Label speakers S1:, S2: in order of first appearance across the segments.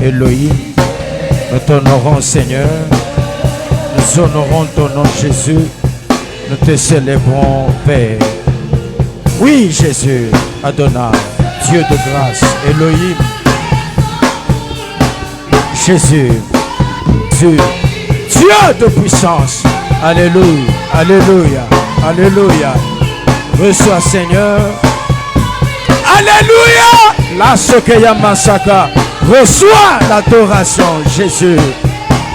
S1: Elohim. Nous t'honorons, Seigneur. Nous honorons ton nom, Jésus. Nous te célébrons, Père. Oui, Jésus, Adonai, Dieu de grâce, Elohim. Jésus, Dieu de puissance. Alléluia, alléluia, alléluia. Reçois, Seigneur. Alléluia. La Sokeya Masaka. Reçois l'adoration, Jésus.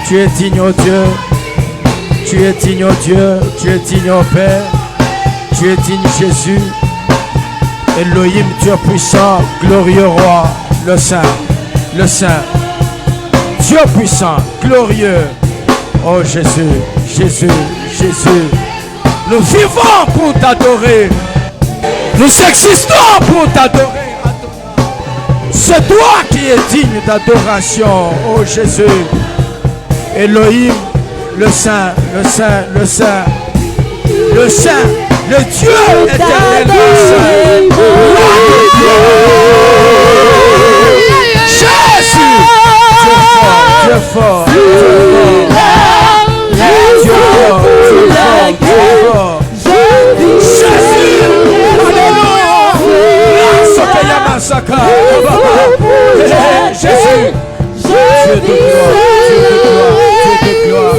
S1: Tu es digne, oh Dieu. Tu es digne, oh Dieu. Tu es digne, oh Père. Tu es digne, Jésus. Elohim, Dieu puissant, glorieux roi, le Saint, le Saint. Dieu puissant, glorieux. Oh Jésus, Jésus, Jésus. Nous vivons pour t'adorer. Nous existons pour t'adorer. C'est toi qui es digne d'adoration. Oh Jésus. Elohim, le Saint, le Saint, le Saint. Le Saint, le Dieu éternel, le Saint. Jésus. Dieu fort, Dieu fort. Dieu fort, Dieu fort. Jésus, alléluia. Sokeya Masaka. Jésus, Dieu de gloire, Dieu de gloire,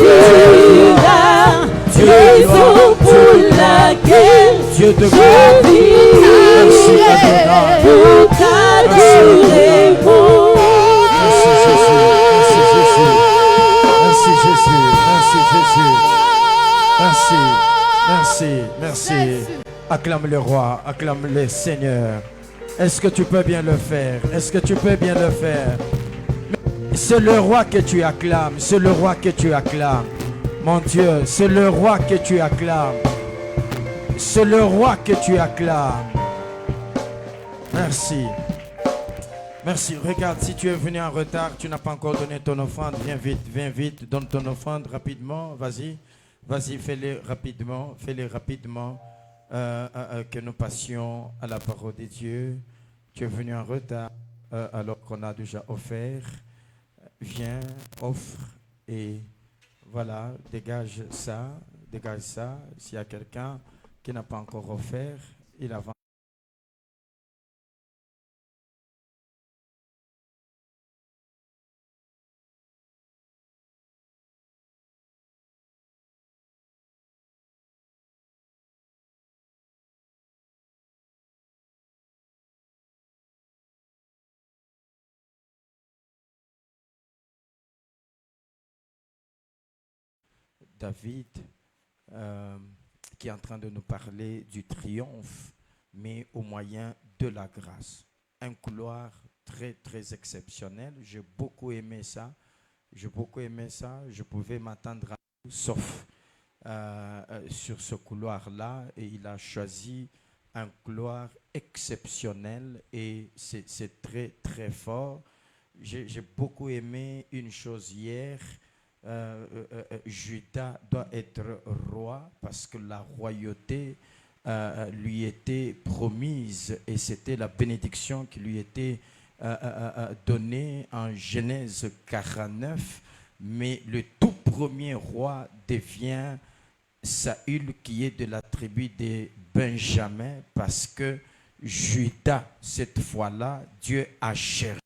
S1: Dieu de gloire, Dieu de gloire. Merci Adonai. Merci Jésus, merci Jésus, merci Jésus, merci Jésus, merci, merci, merci. Acclame le roi, acclame le Seigneur. Est-ce que tu peux bien le faire? Est-ce que tu peux bien le faire? C'est le roi que tu acclames, c'est le roi que tu acclames. Mon Dieu, c'est le roi que tu acclames. C'est le roi que tu acclames. Merci. Merci. Regarde, si tu es venu en retard, tu n'as pas encore donné ton offrande, viens vite, donne ton offrande rapidement. Vas-y, vas-y, fais-le rapidement, que nous passions à la parole de Dieu. Tu es venu en retard alors qu'on a déjà offert. Viens, offre et voilà, dégage ça. S'il y a quelqu'un qui n'a pas encore offert, il avance. David qui est en train de nous parler du triomphe, mais au moyen de la grâce. Un couloir très, très exceptionnel. J'ai beaucoup aimé ça. Je pouvais m'attendre à tout, sauf sur ce couloir-là. Et il a choisi un couloir exceptionnel et c'est très, très fort. J'ai beaucoup aimé une chose hier. Judas doit être roi parce que la royauté lui était promise et c'était la bénédiction qui lui était donnée en Genèse 49. Mais le tout premier roi devient Saül qui est de la tribu de Benjamin parce que Judas, cette fois-là, Dieu a cherché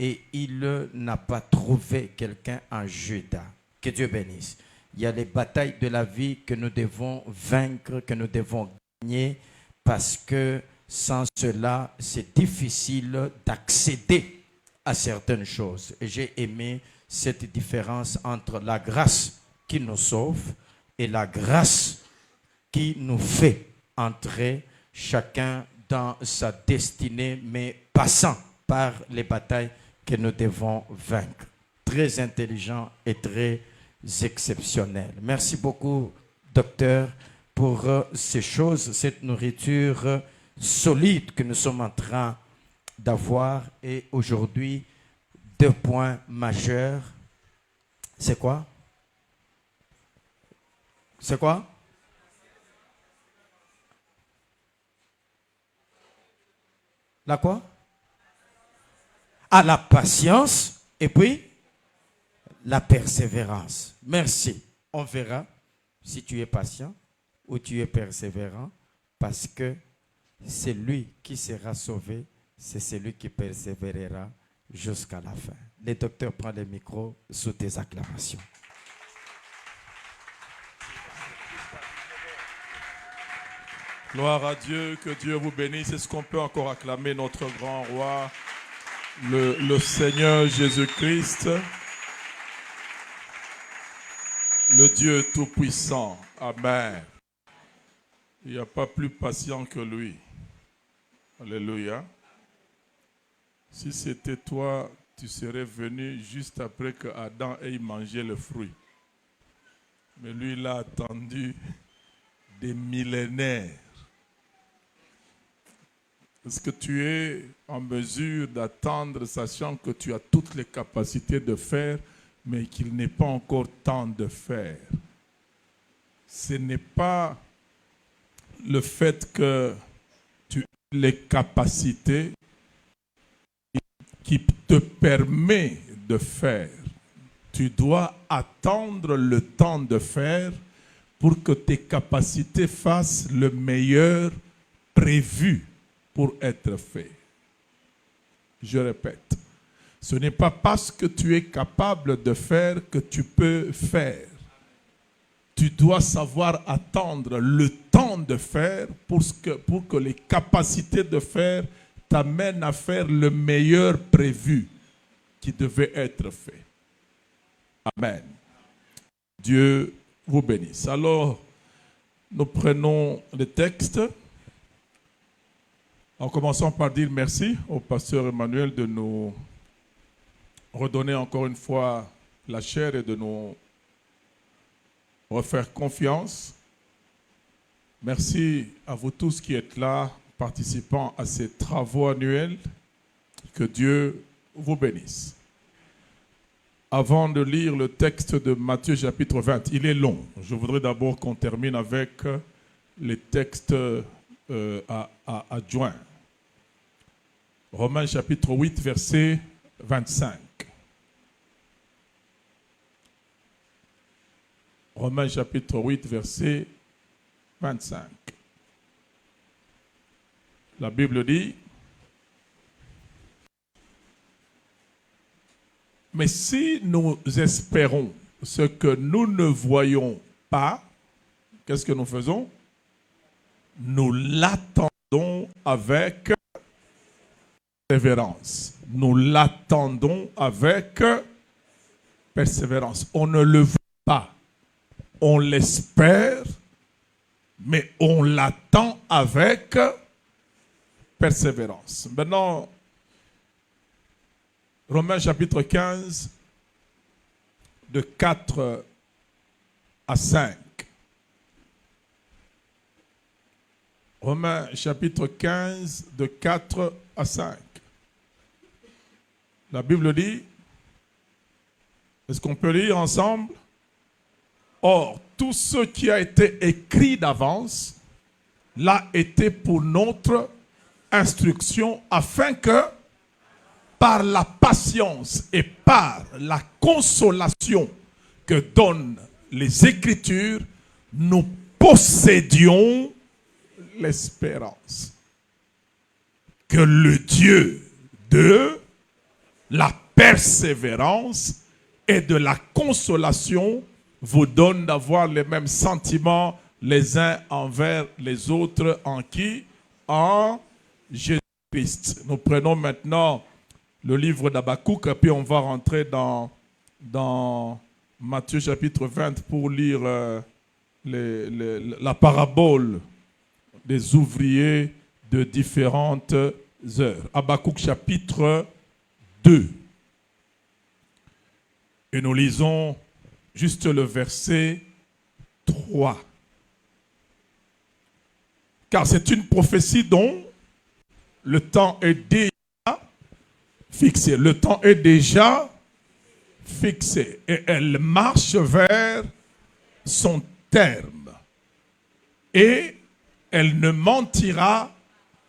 S1: et il n'a pas trouvé quelqu'un en Juda. Que Dieu bénisse. Il y a les batailles de la vie que nous devons vaincre, que nous devons gagner, parce que sans cela, c'est difficile d'accéder à certaines choses. Et j'ai aimé cette différence entre la grâce qui nous sauve et la grâce qui nous fait entrer chacun dans sa destinée, mais passant par les batailles que nous devons vaincre. Très intelligent et très exceptionnel. Merci beaucoup, docteur, pour ces choses, cette nourriture solide que nous sommes en train d'avoir. Et aujourd'hui, 2 points majeurs. C'est quoi? C'est quoi? La quoi? À la patience Et puis, la persévérance. Merci. On verra si tu es patient ou tu es persévérant, parce que c'est lui qui sera sauvé, c'est celui qui persévérera jusqu'à la fin. Les docteurs prennent le micro sous tes acclamations.
S2: Gloire à Dieu, que Dieu vous bénisse. Est-ce qu'on peut encore acclamer notre grand roi, le Seigneur Jésus-Christ, le Dieu Tout-Puissant. Amen. Il n'y a pas plus patient que lui. Alléluia. Si c'était toi, tu serais venu juste après que Adam ait mangé le fruit. Mais lui, il a attendu des millénaires. Est-ce que tu es en mesure d'attendre, sachant que tu as toutes les capacités de faire, mais qu'il n'est pas encore temps de faire? Ce n'est pas le fait que tu as les capacités qui te permet de faire. Tu dois attendre le temps de faire pour que tes capacités fassent le meilleur prévu pour être fait. Je répète, ce n'est pas parce que tu es capable de faire que tu peux faire. Tu dois savoir attendre le temps de faire pour que les capacités de faire t'amènent à faire le meilleur prévu qui devait être fait. Amen. Dieu vous bénisse. Alors, nous prenons le texte en commençant par dire merci au pasteur Emmanuel de nous redonner encore une fois la chair et de nous refaire confiance. Merci à vous tous qui êtes là, participant à ces travaux annuels. Que Dieu vous bénisse. Avant de lire le texte de Matthieu chapitre 20, il est long. Je voudrais d'abord qu'on termine avec les textes adjoints. Romains chapitre 8, verset 25. Romains chapitre 8, verset 25. La Bible dit: mais si nous espérons ce que nous ne voyons pas, qu'est-ce que nous faisons? Nous l'attendons avec persévérance. Nous l'attendons avec persévérance. On ne le voit pas. On l'espère, mais on l'attend avec persévérance. Maintenant, Romains chapitre 15, de 4 à 5. Romains chapitre 15, de 4 à 5. La Bible dit, est-ce qu'on peut lire ensemble? Or, tout ce qui a été écrit d'avance l'a été pour notre instruction, afin que, par la patience et par la consolation que donnent les Écritures, nous possédions l'espérance. Que le Dieu de la persévérance et de la consolation vous donne d'avoir les mêmes sentiments les uns envers les autres. En qui? En Jésus-Christ. Nous prenons maintenant le livre d'Habakkuk, et puis on va rentrer dans Matthieu chapitre 20 pour lire la parabole des ouvriers de différentes heures. Habakkuk chapitre 2. Et nous lisons juste le verset 3. Car c'est une prophétie dont le temps est déjà fixé. Le temps est déjà fixé. Et elle marche vers son terme. Et elle ne mentira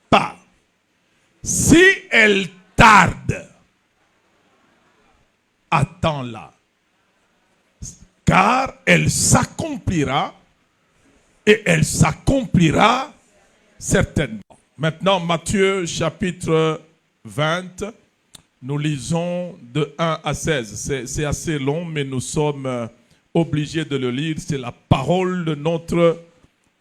S2: pas. Si elle tarde, attends-la, car elle s'accomplira et elle s'accomplira certainement. Maintenant, Matthieu chapitre 20, nous lisons de 1 à 16. C'est assez long, mais nous sommes obligés de le lire. C'est la parole de notre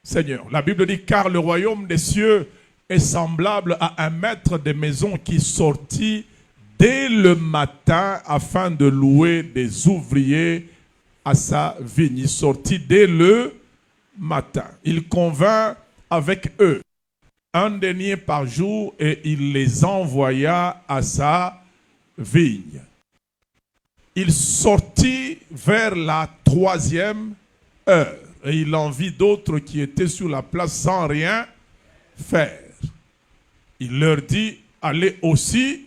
S2: Seigneur. La Bible dit, car le royaume des cieux est semblable à un maître de maison qui sortit dès le matin afin de louer des ouvriers à sa vigne. Il sortit dès le matin. Il convint avec eux un denier par jour et il les envoya à sa vigne. Il sortit vers la 3e heure et il en vit d'autres qui étaient sur la place sans rien faire. Il leur dit, allez aussi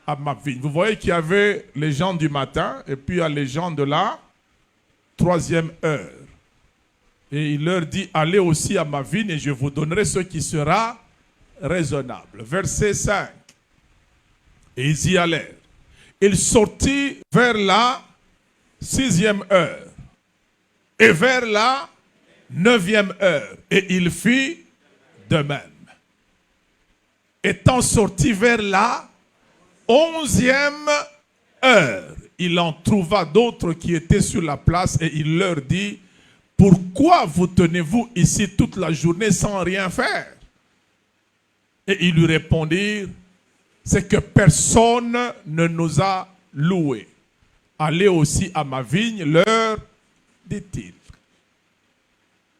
S2: à ma vigne. Vous voyez qu'il y avait les gens du matin et puis il y a les gens de la 3e heure. Et il leur dit, allez aussi à ma vigne et je vous donnerai ce qui sera raisonnable. Verset 5. Et ils y allèrent. Il sortit vers la 6e heure et vers la 9e heure. Et il fit de même. Étant sorti vers la 11e heure, il en trouva d'autres qui étaient sur la place et il leur dit, pourquoi vous tenez-vous ici toute la journée sans rien faire? Et ils lui répondirent, c'est que personne ne nous a loués. Allez aussi à ma vigne, leur dit-il.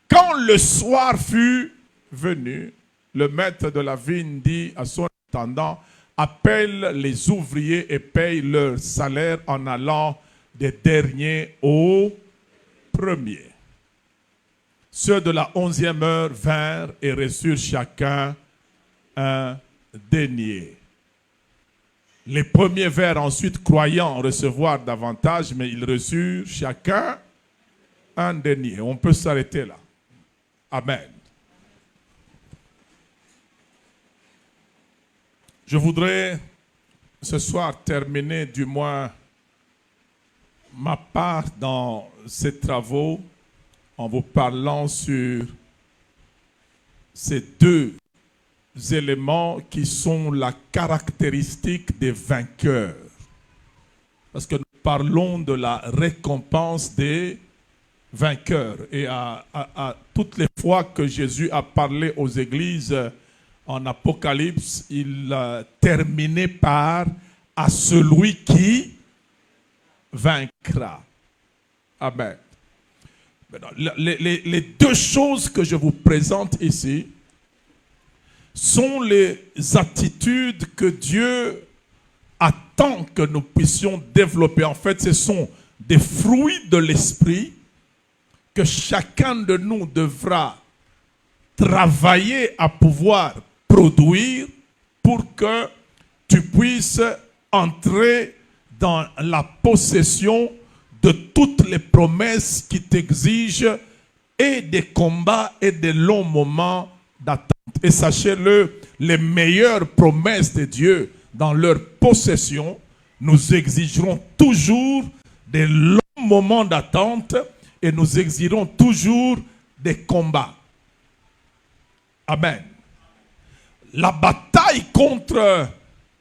S2: Quand le soir fut venu, le maître de la vigne dit à son intendant, appelle les ouvriers et paye leur salaire en allant des derniers aux premiers. Ceux de la 11e heure vinrent et reçurent chacun un denier. Les premiers vinrent ensuite croyant recevoir davantage, mais ils reçurent chacun un denier. On peut s'arrêter là. Amen. Je voudrais ce soir terminer du moins ma part dans ces travaux en vous parlant sur ces deux éléments qui sont la caractéristique des vainqueurs. Parce que nous parlons de la récompense des vainqueurs. Et à toutes les fois que Jésus a parlé aux églises en Apocalypse, il terminait par « à celui qui vaincra ». Amen. Maintenant, les deux choses que je vous présente ici sont les attitudes que Dieu attend que nous puissions développer. En fait, ce sont des fruits de l'esprit que chacun de nous devra travailler à pouvoir produire pour que tu puisses entrer dans la possession de toutes les promesses qui t'exigent et des combats et des longs moments d'attente. Et sachez-le, les meilleures promesses de Dieu dans leur possession nous exigeront toujours des longs moments d'attente et nous exigerons toujours des combats. Amen. La bataille contre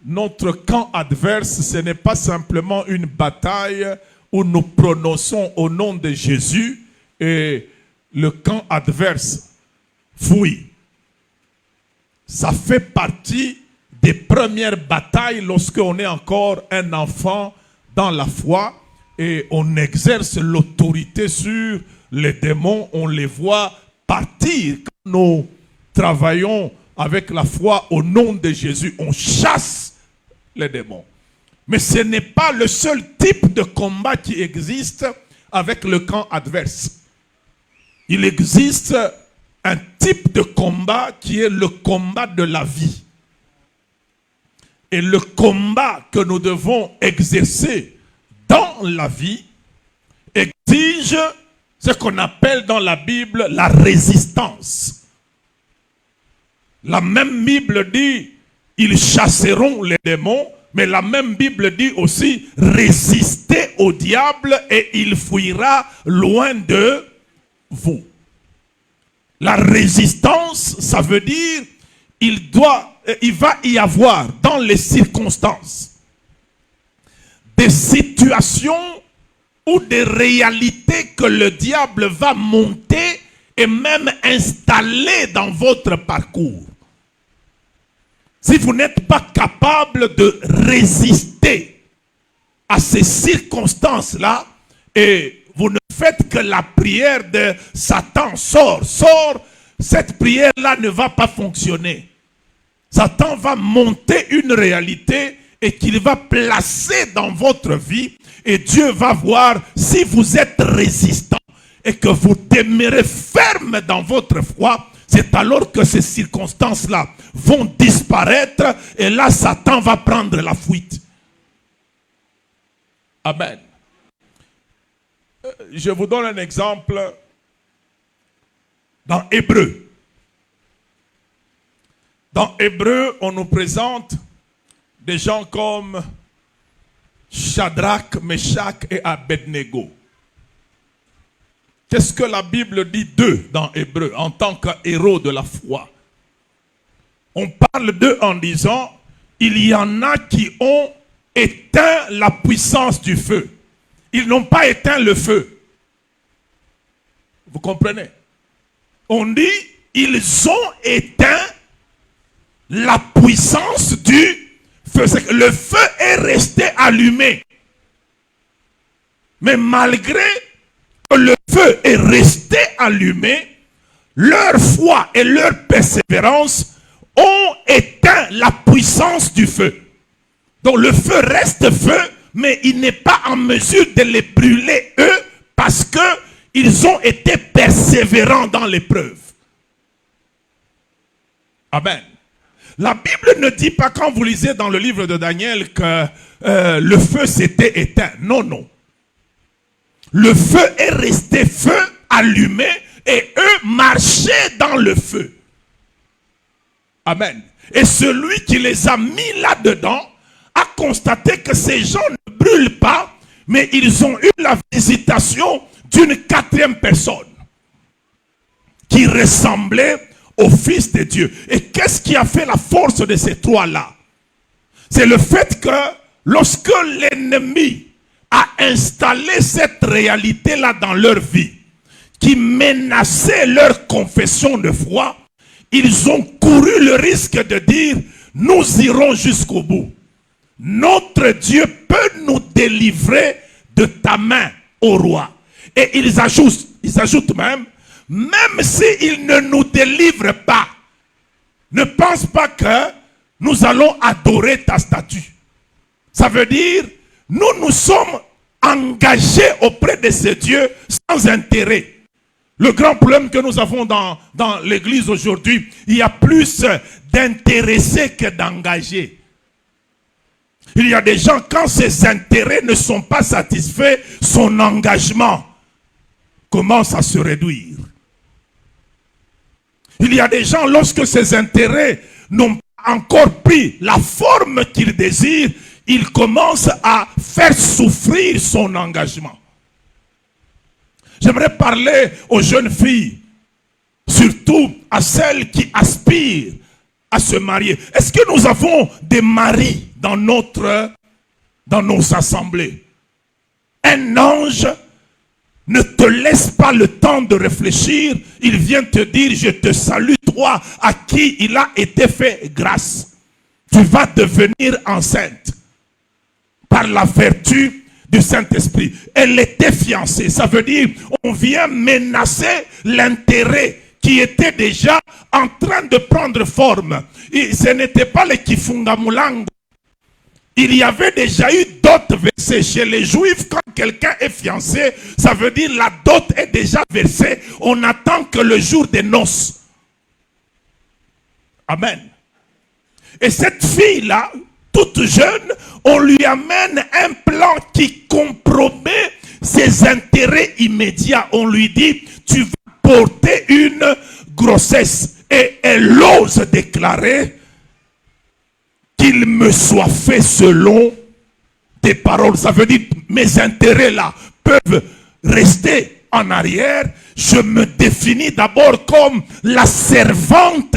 S2: notre camp adverse, ce n'est pas simplement une bataille où nous prononçons au nom de Jésus et le camp adverse fuit. Ça fait partie des premières batailles lorsqu'on est encore un enfant dans la foi et on exerce l'autorité sur les démons, on les voit partir. Quand nous travaillons avec la foi au nom de Jésus, on chasse les démons. Mais ce n'est pas le seul type de combat qui existe avec le camp adverse. Il existe un type de combat qui est le combat de la vie. Et le combat que nous devons exercer dans la vie exige ce qu'on appelle dans la Bible la résistance. La même Bible dit, ils chasseront les démons, mais la même Bible dit aussi, résister au diable et il fuira loin de vous. La résistance, ça veut dire il va y avoir dans les circonstances des situations ou des réalités que le diable va monter et même installer dans votre parcours. Si vous n'êtes pas capable de résister à ces circonstances-là, et vous ne faites que la prière de Satan, sors, cette prière-là ne va pas fonctionner. Satan va monter une réalité et qu'il va placer dans votre vie, et Dieu va voir si vous êtes résistant et que vous demeurez ferme dans votre foi. C'est alors que ces circonstances-là vont disparaître et là, Satan va prendre la fuite. Amen. Je vous donne un exemple dans Hébreu. Dans Hébreu, on nous présente des gens comme Shadrach, Meshach et Abednego. Qu'est-ce que la Bible dit d'eux dans Hébreu en tant qu'héros de la foi? On parle d'eux en disant, il y en a qui ont éteint la puissance du feu. Ils n'ont pas éteint le feu. Vous comprenez? On dit, ils ont éteint la puissance du feu. C'est que le feu est resté allumé. Mais malgré que le feu est resté allumé, leur foi et leur persévérance ont éteint la puissance du feu. Donc le feu reste feu, mais il n'est pas en mesure de les brûler eux parce qu'ils ont été persévérants dans l'épreuve. Amen. La Bible ne dit pas, quand vous lisez dans le livre de Daniel, que le feu s'était éteint. Non, non. Le feu est resté feu, allumé, et eux marchaient dans le feu. Amen. Et celui qui les a mis là-dedans a constaté que ces gens ne brûlent pas, mais ils ont eu la visitation d'une quatrième personne qui ressemblait au Fils de Dieu. Et qu'est-ce qui a fait la force de ces trois-là? C'est le fait que lorsque l'ennemi a installé cette réalité-là dans leur vie, qui menaçait leur confession de foi, ils ont couru le risque de dire, nous irons jusqu'au bout. Notre Dieu peut nous délivrer de ta main, ô roi. Et ils ajoutent même s'il ne nous délivre pas, ne pense pas que nous allons adorer ta statue. Ça veut dire, nous sommes engagés auprès de ce Dieu sans intérêt. Le grand problème que nous avons dans l'église aujourd'hui, il y a plus d'intéressés que d'engagés. Il y a des gens, quand ses intérêts ne sont pas satisfaits, son engagement commence à se réduire. Il y a des gens, lorsque ses intérêts n'ont pas encore pris la forme qu'il désire, il commence à faire souffrir son engagement. J'aimerais parler aux jeunes filles, surtout à celles qui aspirent à se marier. Est-ce que nous avons des maris dans nos assemblées? Un ange ne te laisse pas le temps de réfléchir. Il vient te dire, je te salue toi à qui il a été fait grâce. Tu vas devenir enceinte par la vertu du Saint-Esprit. Elle était fiancée. Ça veut dire, on vient menacer l'intérêt qui était déjà en train de prendre forme. Et ce n'était pas le Kifunga Mulango. Il y avait déjà eu d'autres versets. Chez les Juifs, quand quelqu'un est fiancé, ça veut dire la dot est déjà versée. On attend que le jour des noces. Amen. Et cette fille-là, toute jeune, on lui amène un plan qui compromet ses intérêts immédiats. On lui dit, tu vas porter une grossesse. Et elle ose déclarer qu'il me soit fait selon tes paroles. Ça veut dire mes intérêts là peuvent rester en arrière. Je me définis d'abord comme la servante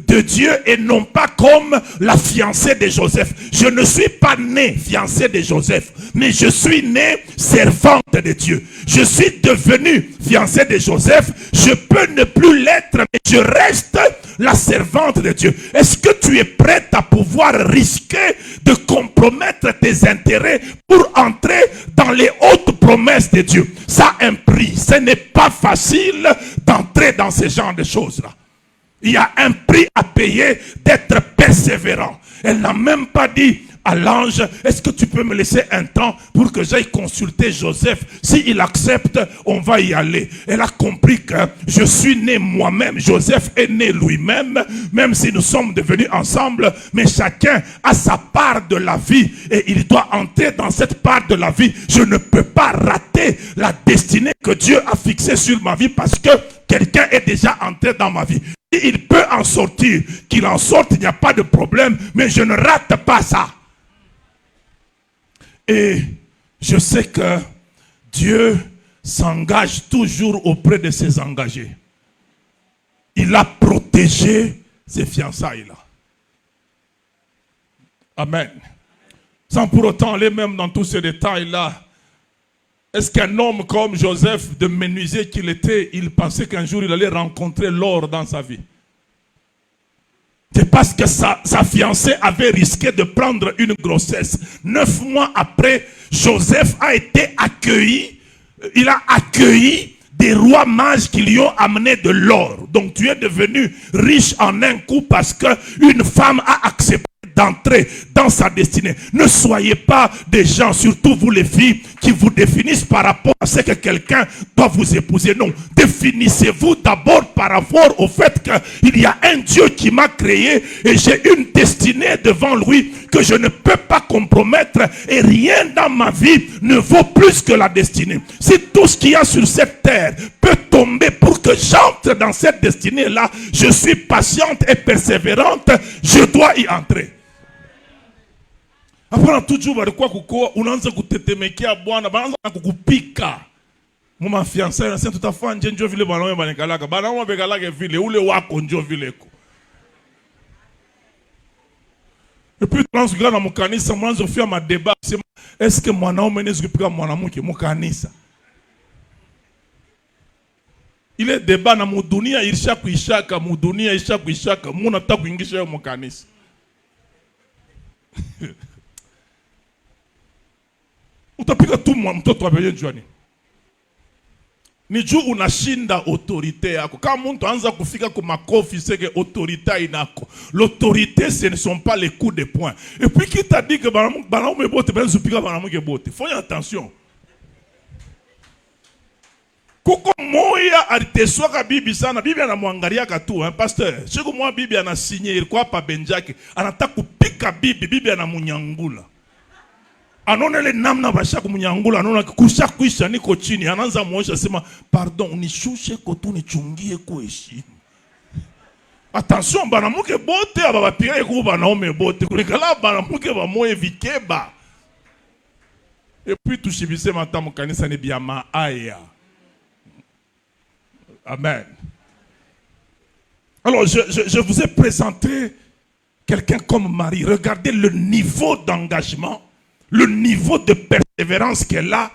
S2: de Dieu et non pas comme la fiancée de Joseph. Je ne suis pas né fiancée de Joseph, mais je suis né servante de Dieu. Je suis devenu fiancée de Joseph. Je peux ne plus l'être, mais je reste la servante de Dieu. Est-ce que tu es prête à pouvoir risquer de compromettre tes intérêts pour entrer dans les hautes promesses de Dieu? Ça a un prix. Ce n'est pas facile d'entrer dans ce genre de choses-là. Il y a un prix à payer d'être persévérant. Elle n'a même pas dit à l'ange, est-ce que tu peux me laisser un temps pour que j'aille consulter Joseph? S'il accepte, on va y aller. Elle a compris que je suis né moi-même. Joseph est né lui-même, même si nous sommes devenus ensemble. Mais chacun a sa part de la vie et il doit entrer dans cette part de la vie. Je ne peux pas rater la destinée que Dieu a fixée sur ma vie parce que quelqu'un est déjà entré dans ma vie. Il peut en sortir, qu'il en sorte, il n'y a pas de problème, mais je ne rate pas ça. Et je sais que Dieu s'engage toujours auprès de ses engagés. Il a protégé ses fiançailles-là. Amen. Sans pour autant aller même dans tous ces détails-là. Est-ce qu'un homme comme Joseph, de menuisier qu'il était, il pensait qu'un jour il allait rencontrer l'or dans sa vie? C'est parce que sa fiancée avait risqué de prendre une grossesse. 9 mois après, Joseph a été accueilli. Il a accueilli des rois mages qui lui ont amené de l'or. Donc tu es devenu riche en un coup parce qu'une femme a accepté d'entrer dans sa destinée. Ne soyez pas des gens, surtout vous les filles, qui vous définissent par rapport à ce que quelqu'un doit vous épouser. Non, définissez-vous d'abord par rapport au fait qu'il y a un Dieu qui m'a créé et j'ai une destinée devant lui que je ne peux pas compromettre et rien dans ma vie ne vaut plus que la destinée. Si tout ce qu'il y a sur cette terre peut tomber pour que j'entre dans cette destinée-là, je suis patiente et persévérante, je dois y entrer. Apana toujours walikuwa kukoa unaanza kutetemekea bwana banaanza kukupika. Mama fiancé na sasa tutafanya nje njo vile bwana wewe banikalaka. Bana wewe bekalaka vile ule wako njo vile ko. Et puis tunaanza na mkanisa mwanzo fia ma débat sema est-ce que mwanaume anaweza kupika mwanamke mkanisa? Ile débat na mudunia ilisha kuishaka mudunia isha kuishaka muna nataka kuingisha hiyo mkanisa. Utapika tu mtoto abeje juani. Ni juu unashinda autorité yako. Kama mtu anza kufika kwa makofi seke autorité inako. L'autorité ce ne sont pas les coups de poing. Et puis qui t'a dit que banaume bote benzo pika banamuke bote. Fais attention. Kuko moya aliteswaka bibi sana. Bibi anamwangalia katu, hein, pasteur. Siku mwa bibi anasigné ilikuwa pa Benjaki. Anataka kupika bibi, bibi anamunyangula. Anone le namna basha kumunyangula, anona kusha kuisha niko chini, anaanza muosha sema pardon, unishushe kotu nichungie kueshi. Attention, banamuke bote ababapira eko banaume bote. Kulikala banamuke bamoye vikeba. Et puis tushibise matamu kanisa ni biama aya. Amen. Alors, je vous ai présenté quelqu'un comme Marie. Regardez le niveau d'engagement, le niveau de persévérance qu'elle a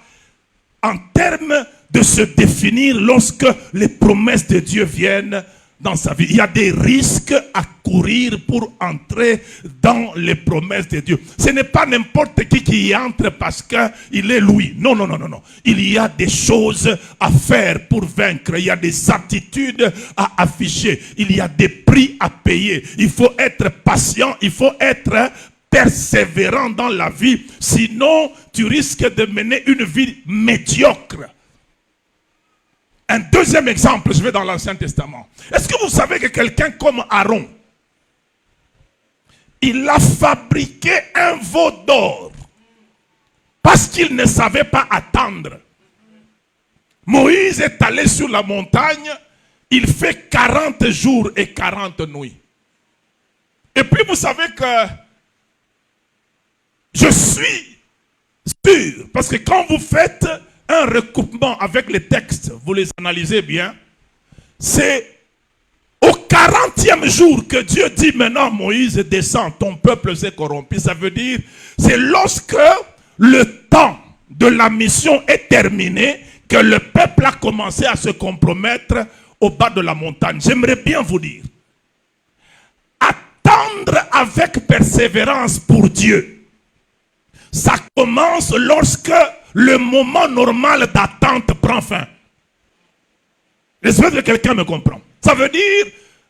S2: en termes de se définir lorsque les promesses de Dieu viennent dans sa vie. Il y a des risques à courir pour entrer dans les promesses de Dieu. Ce n'est pas n'importe qui y entre parce qu'il est lui. Non, non, non, non, non. Il y a des choses à faire pour vaincre. Il y a des attitudes à afficher. Il y a des prix à payer. Il faut être patient. Il faut être persévérant dans la vie. Sinon, tu risques de mener une vie médiocre. Un deuxième exemple, je vais dans l'Ancien Testament. Est-ce que vous savez que quelqu'un comme Aaron, il a fabriqué un veau d'or parce qu'il ne savait pas attendre. Moïse est allé sur la montagne, il fait 40 jours et 40 nuits. Et puis vous savez que je suis sûr. Parce que quand vous faites un recoupement avec les textes, vous les analysez bien, c'est au 40e jour que Dieu dit maintenant Moïse descend, ton peuple s'est corrompu. Ça veut dire, c'est lorsque le temps de la mission est terminé que le peuple a commencé à se compromettre au bas de la montagne. J'aimerais bien vous dire, attendre avec persévérance pour Dieu, ça commence lorsque le moment normal d'attente prend fin. J'espère que quelqu'un me comprend. Ça veut dire,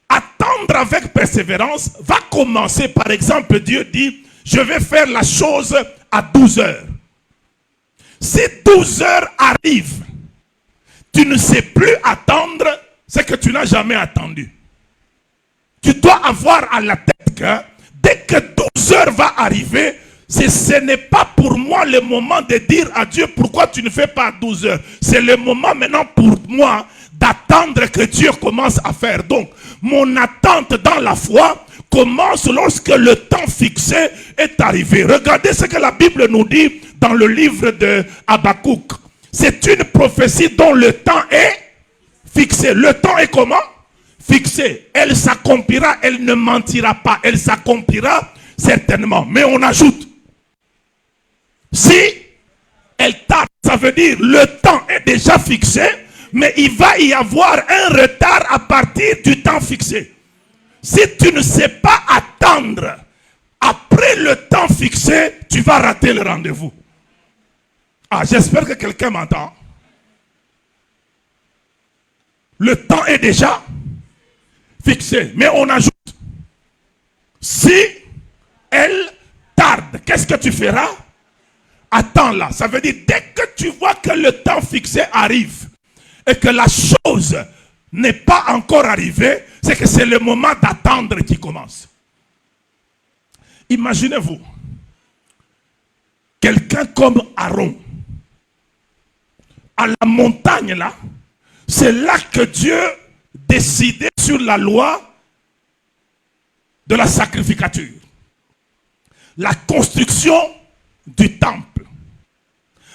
S2: attendre avec persévérance va commencer, par exemple, Dieu dit, je vais faire la chose à 12 heures. Si 12 heures arrivent, tu ne sais plus attendre ce que tu n'as jamais attendu. Tu dois avoir à la tête que dès que 12 heures va arriver, ce n'est pas pour moi le moment de dire à Dieu pourquoi tu ne fais pas à 12 heures. C'est le moment maintenant pour moi d'attendre que Dieu commence à faire. Donc, mon attente dans la foi commence lorsque le temps fixé est arrivé. Regardez ce que la Bible nous dit dans le livre de Habakkuk. C'est une prophétie dont le temps est fixé. Le temps est comment? Fixé. Elle s'accomplira, elle ne mentira pas. Elle s'accomplira certainement. Mais on ajoute, si elle tarde, ça veut dire le temps est déjà fixé, mais il va y avoir un retard à partir du temps fixé. Si tu ne sais pas attendre après le temps fixé, tu vas rater le rendez-vous. Ah, j'espère que quelqu'un m'entend. Le temps est déjà fixé, mais on ajoute, si elle tarde, qu'est-ce que tu feras? Attends-la. Ça veut dire, dès que tu vois que le temps fixé arrive et que la chose n'est pas encore arrivée, c'est que c'est le moment d'attendre qui commence. Imaginez-vous, quelqu'un comme Aaron, à la montagne là, c'est là que Dieu décidait sur la loi de la sacrificature. La construction du temple.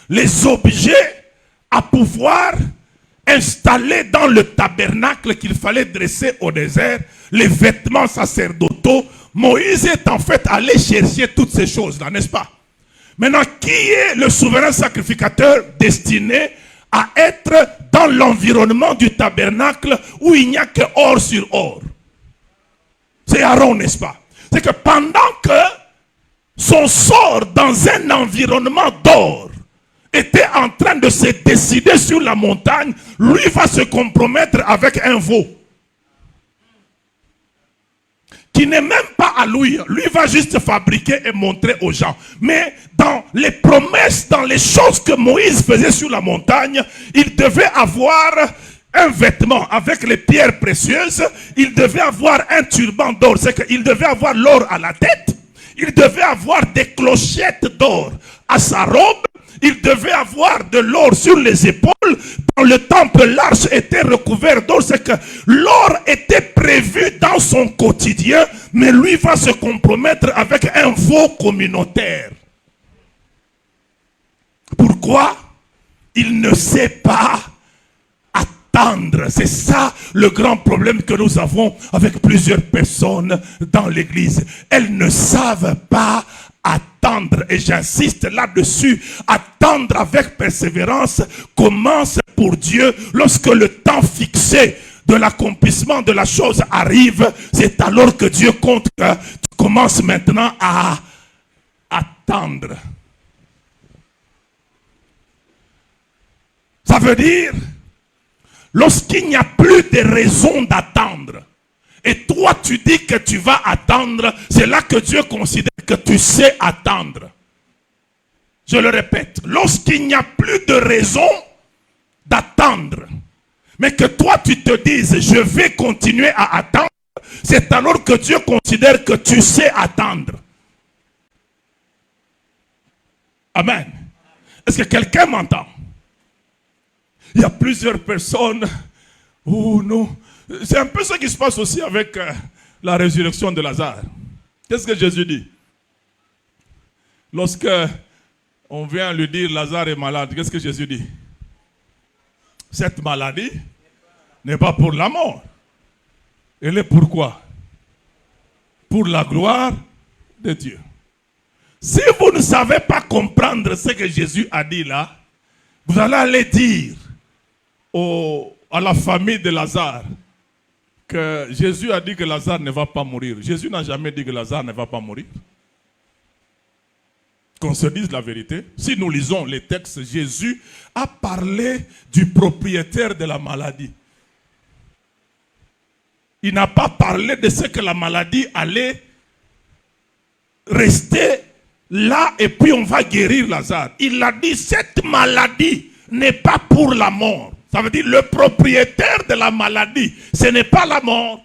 S2: Les objets à pouvoir installer dans le tabernacle qu'il fallait dresser au désert, les vêtements sacerdotaux. Moïse est en fait allé chercher toutes ces choses-là, n'est-ce pas? Maintenant, qui est le souverain sacrificateur destiné à être dans l'environnement du tabernacle où il n'y a que or sur or? C'est Aaron, n'est-ce pas? C'est que pendant que son sort dans un environnement d'or était en train de se décider sur la montagne, lui va se compromettre avec un veau qui n'est même pas à lui. Lui va juste fabriquer et montrer aux gens. Mais dans les promesses, dans les choses que Moïse faisait sur la montagne, il devait avoir un vêtement avec les pierres précieuses. Il devait avoir un turban d'or. C'est qu'il devait avoir l'or à la tête. Il devait avoir des clochettes d'or à sa robe. Il devait avoir de l'or sur les épaules. Dans le temple, l'arche était recouverte d'or. C'est que l'or était prévu dans son quotidien, mais lui va se compromettre avec un veau communautaire. Pourquoi? Il ne sait pas attendre. C'est ça le grand problème que nous avons avec plusieurs personnes dans l'église. Elles ne savent pas attendre, et j'insiste là-dessus. Attendre avec persévérance commence pour Dieu lorsque le temps fixé de l'accomplissement de la chose arrive. C'est alors que Dieu compte que tu commences maintenant à attendre. Ça veut dire, lorsqu'il n'y a plus de raison d'attendre, et toi tu dis que tu vas attendre, c'est là que Dieu considère que tu sais attendre. Je le répète, lorsqu'il n'y a plus de raison d'attendre, mais que toi tu te dises, je vais continuer à attendre, c'est alors que Dieu considère que tu sais attendre. Amen. Est-ce que quelqu'un m'entend? Il y a plusieurs personnes. Oh non. C'est un peu ce qui se passe aussi avec la résurrection de Lazare. Qu'est-ce que Jésus dit? Lorsque On vient lui dire Lazare est malade. Qu'est-ce que Jésus dit? Cette maladie n'est pas pour la mort. Elle est pourquoi? Pour la gloire de Dieu. Si vous ne savez pas comprendre ce que Jésus a dit là, vous allez aller dire à la famille de Lazare que Jésus a dit que Lazare ne va pas mourir. Jésus n'a jamais dit que Lazare ne va pas mourir. Qu'on se dise la vérité. Si nous lisons les textes, Jésus a parlé du propriétaire de la maladie. Il n'a pas parlé de ce que la maladie allait rester là et puis on va guérir Lazare. Il a dit cette maladie n'est pas pour la mort. Ça veut dire le propriétaire de la maladie, ce n'est pas la mort.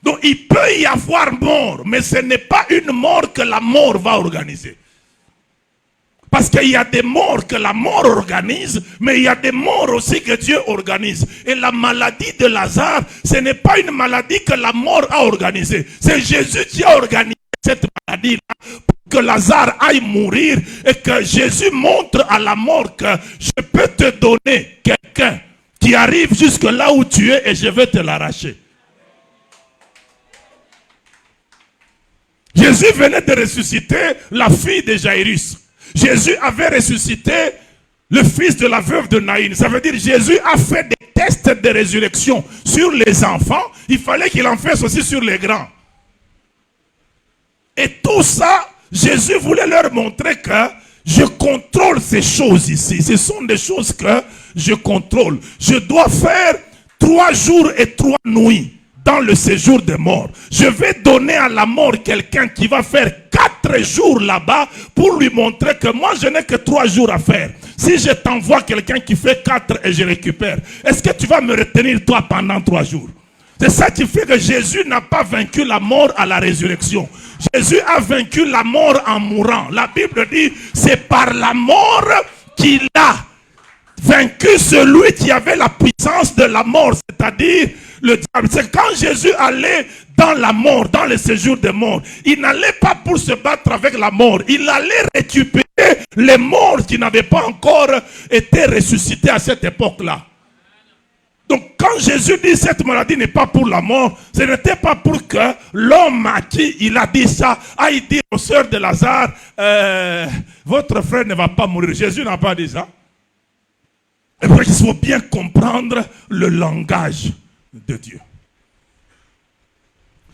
S2: Donc il peut y avoir mort, mais ce n'est pas une mort que la mort va organiser. Parce qu'il y a des morts que la mort organise, mais il y a des morts aussi que Dieu organise. Et la maladie de Lazare, ce n'est pas une maladie que la mort a organisée. C'est Jésus qui a organisé cette maladie-là pour que Lazare aille mourir et que Jésus montre à la mort que je peux te donner quelqu'un qui arrive jusque là où tu es et je vais te l'arracher. Jésus venait de ressusciter la fille de Jairus. Jésus avait ressuscité le fils de la veuve de Naïn. Ça veut dire Jésus a fait des tests de résurrection sur les enfants. Il fallait qu'il en fasse aussi sur les grands. Et tout ça, Jésus voulait leur montrer que je contrôle ces choses ici. Ce sont des choses que je contrôle. Je dois faire 3 jours et 3 nuits dans le séjour des morts. Je vais donner à la mort quelqu'un qui va faire 4 jours là-bas pour lui montrer que moi je n'ai que 3 jours à faire. Si je t'envoie quelqu'un qui fait 4 et je récupère, est-ce que tu vas me retenir toi pendant 3 jours? C'est ça qui fait que Jésus n'a pas vaincu la mort à la résurrection. Jésus a vaincu la mort en mourant. La Bible dit, c'est par la mort qu'il a vaincu celui qui avait la puissance de la mort, c'est-à-dire le diable. C'est quand Jésus allait dans la mort, dans le séjour des morts, il n'allait pas pour se battre avec la mort, il allait récupérer les morts qui n'avaient pas encore été ressuscités à cette époque-là. Donc quand Jésus dit cette maladie n'est pas pour la mort, ce n'était pas pour que l'homme à qui il a dit ça aille dire aux sœurs de Lazare, votre frère ne va pas mourir. Jésus n'a pas dit ça. Et puis il faut bien comprendre le langage de Dieu.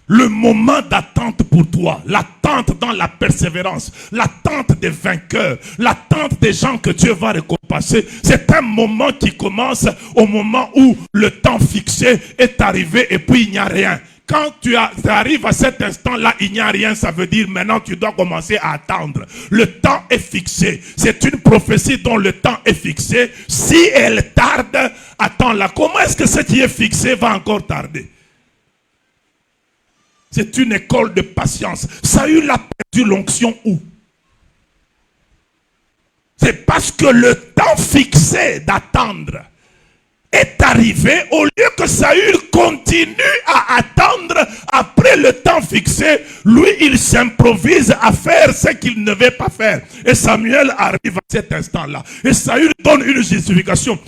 S2: Le moment d'attente pour toi, l'attente dans la persévérance, l'attente des vainqueurs, l'attente des gens que Dieu va récompenser, c'est un moment qui commence au moment où le temps fixé est arrivé et puis il n'y a rien. Quand tu arrives à cet instant-là, il n'y a rien, ça veut dire maintenant tu dois commencer à attendre. Le temps est fixé. C'est une prophétie dont le temps est fixé. Si elle tarde, attends-la. Comment est-ce que ce qui est fixé va encore tarder? C'est une école de patience. Saül a perdu l'onction où? C'est parce que le temps fixé d'attendre est arrivé, au lieu que Saül continue à attendre après le temps fixé, lui il s'improvise à faire ce qu'il ne veut pas faire. Et Samuel arrive à cet instant-là. Et Saül donne une justification.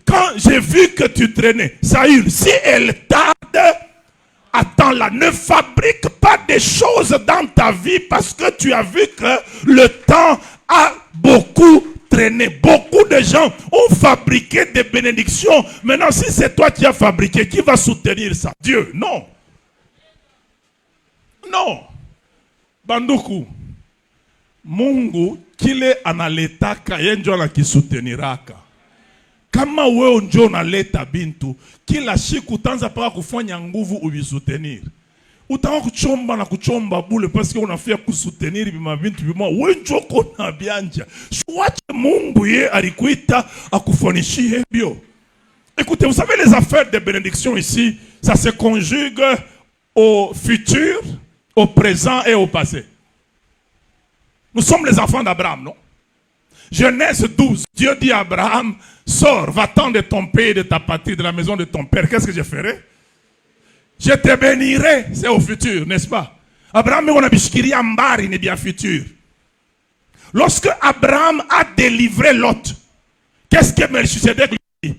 S2: Quand j'ai vu que tu traînais, Saül, si elle tarde, attends-la, ne fabrique pas des choses dans ta vie parce que tu as vu que le temps a beaucoup traîné. Beaucoup de gens ont fabriqué des bénédictions. Maintenant, si c'est toi qui as fabriqué, qui va soutenir ça? Dieu, non. Non. Banduku, Mungu, kile analeta kayenjo na kisuteniraka. Kama wewe ndio unaleta bintu, kila siku utaanza paka kufanya nguvu ubisutenir. Utaanza kuchomba na kuchomba bule parce que unafia kusoutenir bima bintu bima wewe ndio kona bianja. Shuache Mungu ye alikuita akufanishie bio. Écoutez, vous savez les affaires de bénédiction ici, ça se conjugue au futur, au présent et au passé. Nous sommes les enfants d'Abraham, non? Genèse 12, Dieu dit à Abraham, sors, va-t'en de ton pays, de ta patrie, de la maison de ton père. Qu'est-ce que je ferai? Je te bénirai. C'est au futur, n'est-ce pas? Abraham, on a bishkiria mbari, n'est bien futur. Lorsque Abraham a délivré Lot, qu'est-ce que Melchisedec lui dit?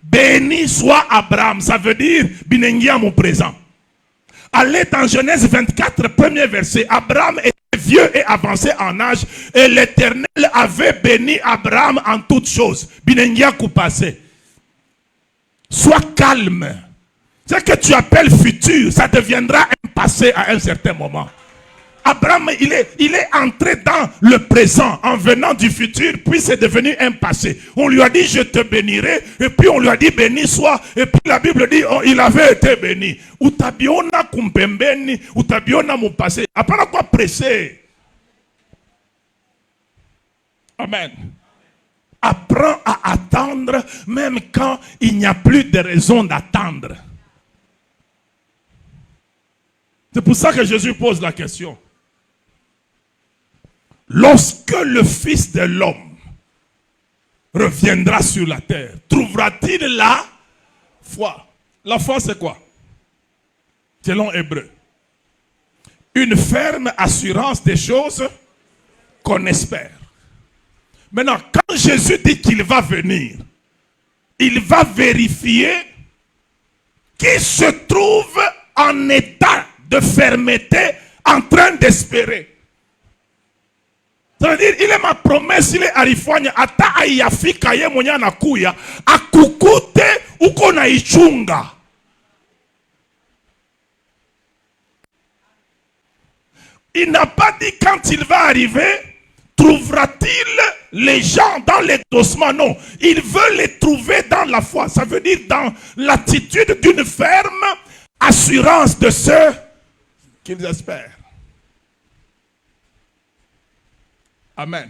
S2: Béni soit Abraham, ça veut dire Binengia mon présent. Allez dans Genèse 24, premier verset. Abraham était vieux et avancé en âge, et l'Éternel avait béni Abraham en toutes choses. Binengia passé. Sois calme. Ce que tu appelles futur, ça deviendra un passé à un certain moment. Abraham, il est entré dans le présent en venant du futur, puis c'est devenu un passé. On lui a dit je te bénirai, et puis on lui a dit béni soit, et puis la Bible dit oh, il avait été béni. Utabiona kumpembeni, utabiona mon passé. Après quoi presser. Amen. Apprends à attendre même quand il n'y a plus de raison d'attendre. C'est pour ça que Jésus pose la question. Lorsque le Fils de l'homme reviendra sur la terre, trouvera-t-il la foi? La foi, c'est quoi? Selon Hébreu. Une ferme assurance des choses qu'on espère. Maintenant, quand Jésus dit qu'il va venir, il va vérifier qui se trouve en état de fermeté, en train d'espérer. Ça veut dire, il est ma promesse, il est arifanya, ata ayafika ye mwenye anakuya, akukute uko na ichunga. Il n'a pas dit quand il va arriver, trouvera-t-il les gens dans l'exaucement? Non, il veut les trouver dans la foi. Ça veut dire dans l'attitude d'une ferme assurance de ceux qu'ils espèrent. Amen.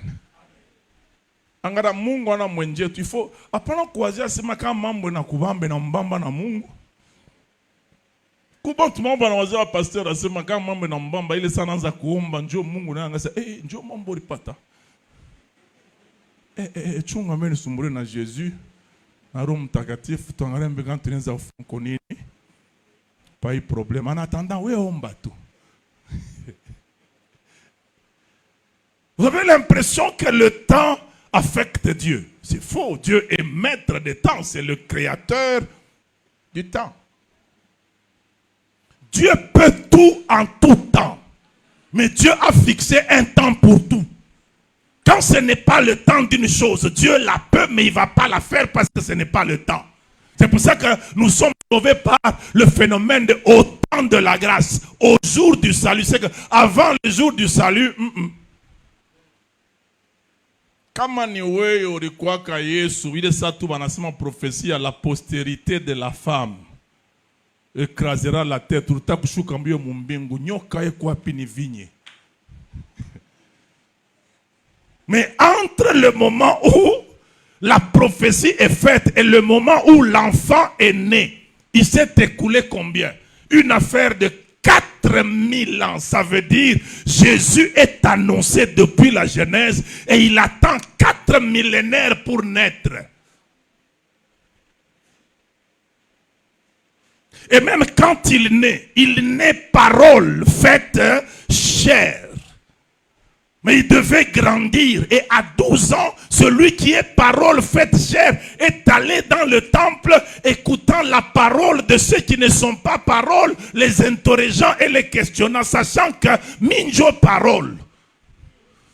S2: Angara Mungu ana mwenjetu. Il faut apana kuwazia sema kama mambo na kubambe na mbamba na Mungu. Kubantu mambo na wazia pastor asema kama mambo na mbamba ile sana anza kuomba njoo Mungu na ngasa njoo mambo lipata. Chunga mimi sumbure na Jésus na Roho Mtakatifu tuangalie mbega tunaweza ufunko nini. Pas de problème. En attendant, oui, on bat tout. Vous avez l'impression que le temps affecte Dieu. C'est faux. Dieu est maître des temps. C'est le créateur du temps. Dieu peut tout en tout temps. Mais Dieu a fixé un temps pour tout. Quand ce n'est pas le temps d'une chose, Dieu la peut, mais il ne va pas la faire parce que ce n'est pas le temps. C'est pour ça que nous sommes sauvés par le phénomène de au temps de la grâce, au jour du salut. C'est qu'avant le jour du salut, kama ni wewe ulikuwaka Yesu, ile satu banasema prophétie à la postérité de la femme écrasera la tête, utakushuka mbio mumbingu, nyoka yeko wapi ni vinye. Mais entre le moment où la prophétie est faite et le moment où l'enfant est né, il s'est écoulé combien? Une affaire de 4000 ans. Ça veut dire Jésus est annoncé depuis la Genèse et il attend 4 millénaires pour naître. Et même quand il naît parole faite chair. Mais il devait grandir. Et à 12 ans, celui qui est parole faite chair est allé dans le temple écoutant la parole de ceux qui ne sont pas parole, les interrogeant et les questionnant, sachant que minjo parole.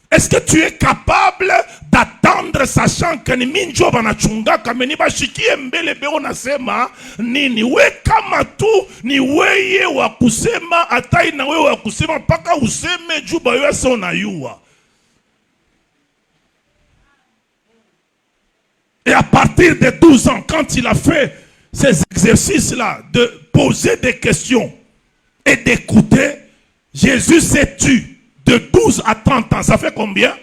S2: Est-ce que tu es capable d'attendre sachant que ni minjo banachunga kameni bashikie mbele beo nasema nini we kama tu ni weye wa kusema atai na wewe wa kusema paka useme juba yesa unayua. Et à partir de 12 ans, quand il a fait ces exercices-là de poser des questions et d'écouter, Jésus s'est tué. De 12 à 30 ans, ça fait combien?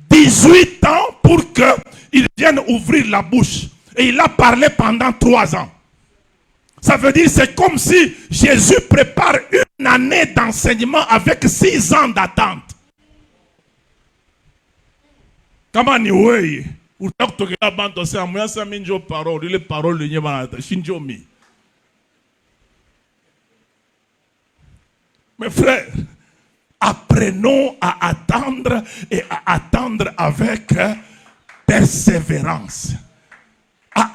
S2: 18 ans pour qu'il vienne ouvrir la bouche. Et il a parlé pendant 3 ans. Ça veut dire c'est comme si Jésus prépare une année d'enseignement avec 6 ans d'attente. Comment ni oui? Mes frères, Apprenons à attendre et à attendre avec persévérance. À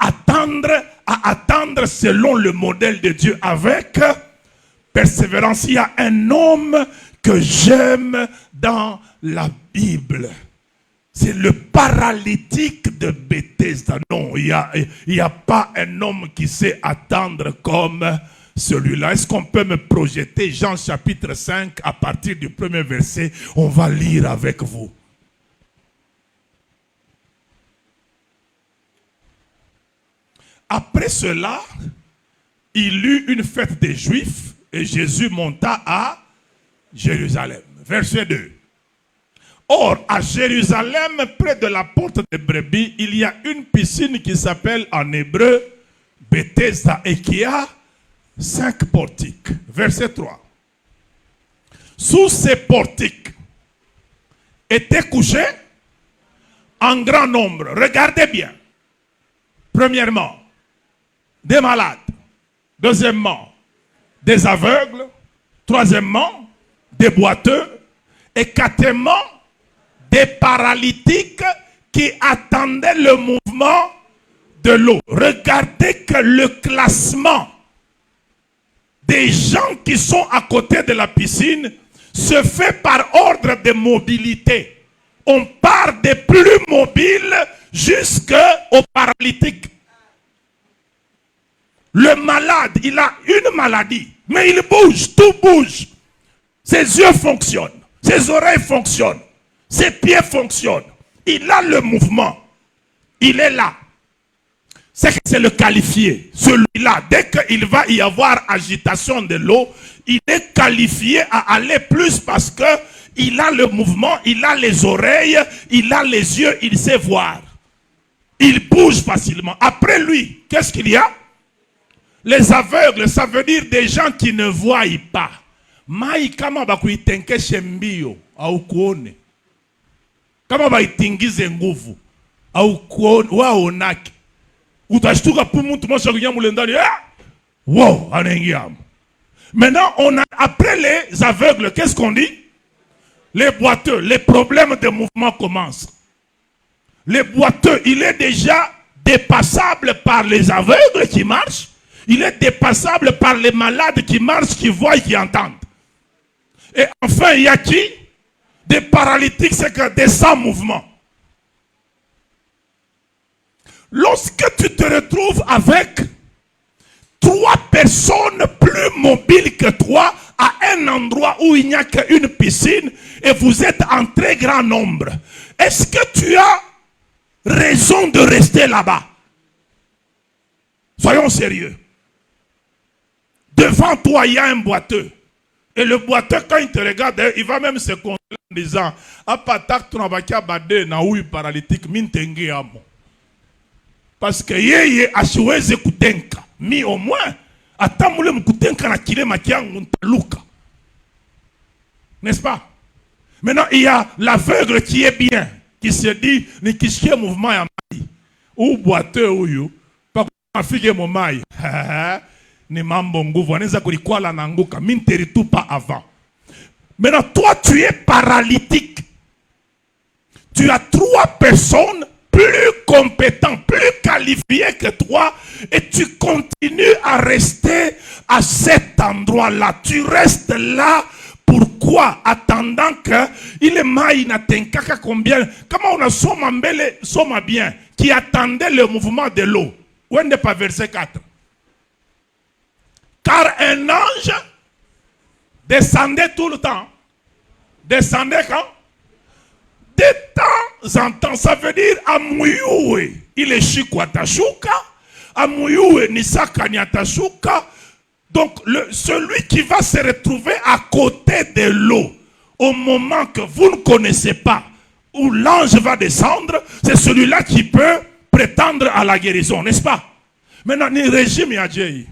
S2: attendre selon le modèle de Dieu avec persévérance. Il y a un homme que j'aime dans la Bible. C'est le paralytique de Bethesda. Non, il n'y a pas un homme qui sait attendre comme celui-là. Est-ce qu'on peut me projeter Jean chapitre 5 à partir du premier verset? On va lire avec vous. Après cela, il eut une fête des Juifs et Jésus monta à Jérusalem. Verset 2. Or, à Jérusalem, près de la porte des brebis, il y a une piscine qui s'appelle en hébreu Bethesda et qui a 5 portiques. Verset 3. Sous ces portiques étaient couchés en grand nombre. Regardez bien. Premièrement, des malades. Deuxièmement, des aveugles. Troisièmement, des boiteux. Et quatrièmement, des paralytiques qui attendaient le mouvement de l'eau. Regardez que le classement des gens qui sont à côté de la piscine se fait par ordre de mobilité. On part des plus mobiles jusqu'aux paralytiques. Le malade, il a une maladie, mais il bouge, tout bouge. Ses yeux fonctionnent, ses oreilles fonctionnent, ses pieds fonctionnent. Il a le mouvement. Il est là. C'est le qualifié. Celui-là, dès qu'il va y avoir agitation de l'eau, il est qualifié à aller plus parce que il a le mouvement, il a les oreilles, il a les yeux, il sait voir. Il bouge facilement. Après lui, qu'est-ce qu'il y a? Les aveugles, ça veut dire des gens qui ne voient pas. Mai kama bakuitenke shembio au kuone. Kama baitingize nguvu au kuone waonaki. Utashtuka pumuntu mosha kunyamule ndani. Wow, anaingia. Maintenant, après les aveugles, qu'est-ce qu'on dit? Les boiteux, les problèmes de mouvement commencent. Les boiteux, il est déjà dépassable par les aveugles qui marchent. Il est dépassable par les malades qui marchent, qui voient et qui entendent. Et enfin, il y a qui? Des paralytiques, c'est que des sans mouvement. Lorsque tu te retrouves avec 3 personnes plus mobiles que toi à un endroit où il n'y a qu'une piscine et vous êtes en très grand nombre, est-ce que tu as raison de rester là-bas? Soyons sérieux. Devant toi, il y a un boiteux. Et le boiteux, quand il te regarde, il va même se consoler en disant paralytique, parce que yeye asiweze kutenka. Mi au moins, atamule mkutenka na kile makiangu ntaluka. N'est-ce pas? Maintenant, il y a l'aveugle qui est bien, qui se dit, ni kishie mouvement ya mai. Ou boiteux ou pas afike mo mai. Ni mambo nguvu, aneza kulikuala na nguka, minteritu pas avant. Maintenant, toi, tu es paralytique. Tu as 3 personnes plus compétents, plus qualifiés que toi, et tu continues à rester à cet endroit-là. Tu restes là. Pourquoi? Attendant que il est maïna tenkaka combien? Comment on a soma bien qui attendait le mouvement de l'eau? Où n'est pas verset 4? Car un ange descendait tout le temps. Descendait quand? De temps en temps. Ça veut dire amuyue. Il est chikwatashuka. Amuyue nisaka nyatashuka. Donc celui qui va se retrouver à côté de l'eau au moment que vous ne connaissez pas, où l'ange va descendre, c'est celui-là qui peut prétendre à la guérison, n'est-ce pas? Maintenant, ni régime yadjei.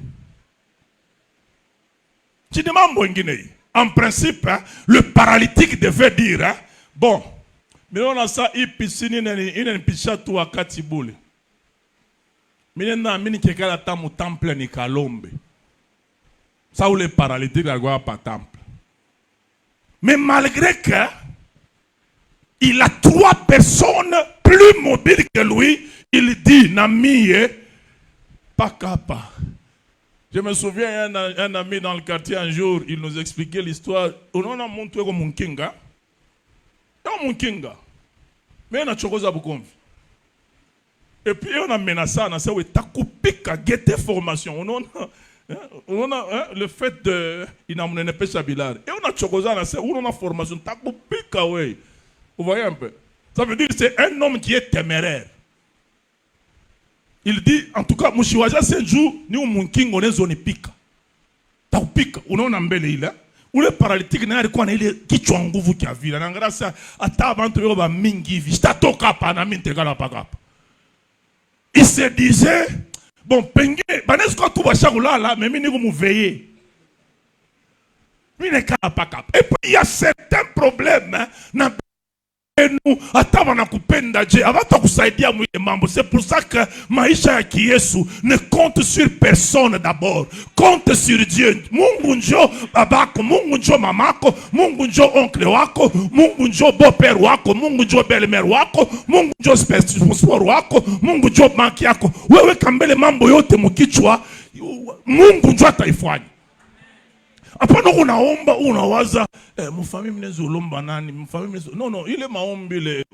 S2: En principe, hein, le paralytique devait dire, hein, bon, mais on a ça, il piscine, il a une pichatou à Katiboule. Mais il y a un kekala tamu temple ni kalombe. Ça où les paralytiques n'ont pas temple. Mais malgré que il a 3 personnes plus mobiles que lui, il dit, Namiye, Pakapa. Je me souviens, un ami dans le quartier, un jour, il nous expliquait l'histoire. On a montré comme un kinga. Un kinga. Mais on a choisi à Bukomvi. Et puis on a menacé, on a dit, oui, t'as coupé qu'à guetter formation. On a le fait de. Il n'a pas chabilard. Et on a choisi, on a dit, on a formation, t'as coupé qu'à, oui. Vous voyez un peu. Ça veut dire que c'est un homme qui est téméraire. Il dit, en tout cas, Mouchiwaja, c'est un jour, nous, mon king, on est zone pique. T'as pique, on a un bel île. Ou le paralytique, n'a rien à dire, qui tu as un goût qui a vu. La grâce à ta aventure, va mingi, vista toka, panamine, te gala pagap. Il se disait, bon, pengue, banes quoi tout va charoula là, mais mine vous veillez. Mine kala pagap. Et puis il y a certains problèmes, hein, et nous, c'est pour ça que Maïcha Yesu ne compte sur personne d'abord. Compte sur Dieu. Mungunjo babako, mungunjo mamako, mungunjo oncle wako, mungunjo beau-père wako, mungunjo belle-mère wako, mungunjo sponsor wako, mungunjo banki yako. Wewe kambele mambo yote mukichwa, mungunjo ataifanya. Apana unaomba unawaza mfamii mnezo ulomba nani mfamii mnezo no ile maombi ile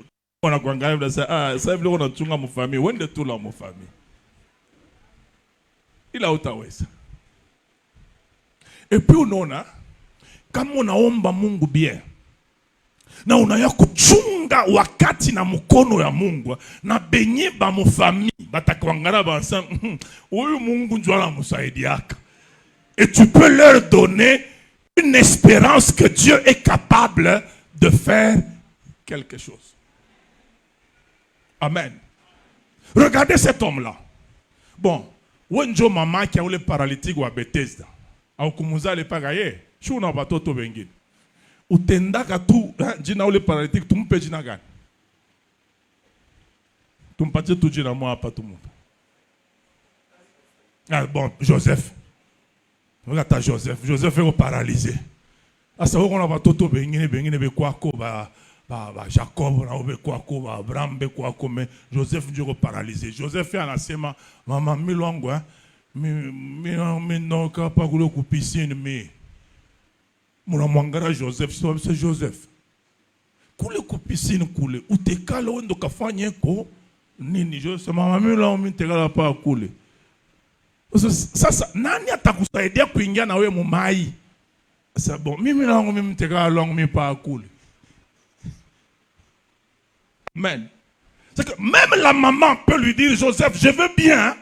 S2: wanakuangalia unasema sasa hivi unachunga mfamii wende tu la mfamii ila utaweza. Et puis unaona kama unaomba Mungu bien na unaya kuchunga wakati na mkono ya Mungu na benye ba mfamii batakuangalia bansa huyu Mungu njoo anamsaidiaka. Et tu peux leur donner une espérance que Dieu est capable de faire quelque chose. Amen. Regardez cet homme-là. Bon, Wenjo Mama qui a eu le paralytique ou à Bethesda. Au Kumuza le pagaye. Chou na batoto bengine. Utenda ka tu jina ou le paralytique tu mpe jina gani. Tu mpatie tu jina moi pas tout le monde. Ah bon, Joseph. Regarde Joseph. Joseph est paralysé. À savoir qu'on a batoto bengine be kwako ba Jacob na be kwako ba Abraham be kwako mais Joseph est paralysé. Joseph est en asema maman milongo hein. Mi non kapa kulo ku piscine mi. Muna mwangara Joseph c'est Joseph. Kule ku piscine kule utekala wendo kafanye ko nini Joseph maman milongo mi tekala pa kule. Sasa nani atakusaidia kuingia na wewe mumai? Sasa bon mimi langu mimi teka langu mimi pa kule. Amen. C'est que même la maman peut lui dire Joseph, je veux bien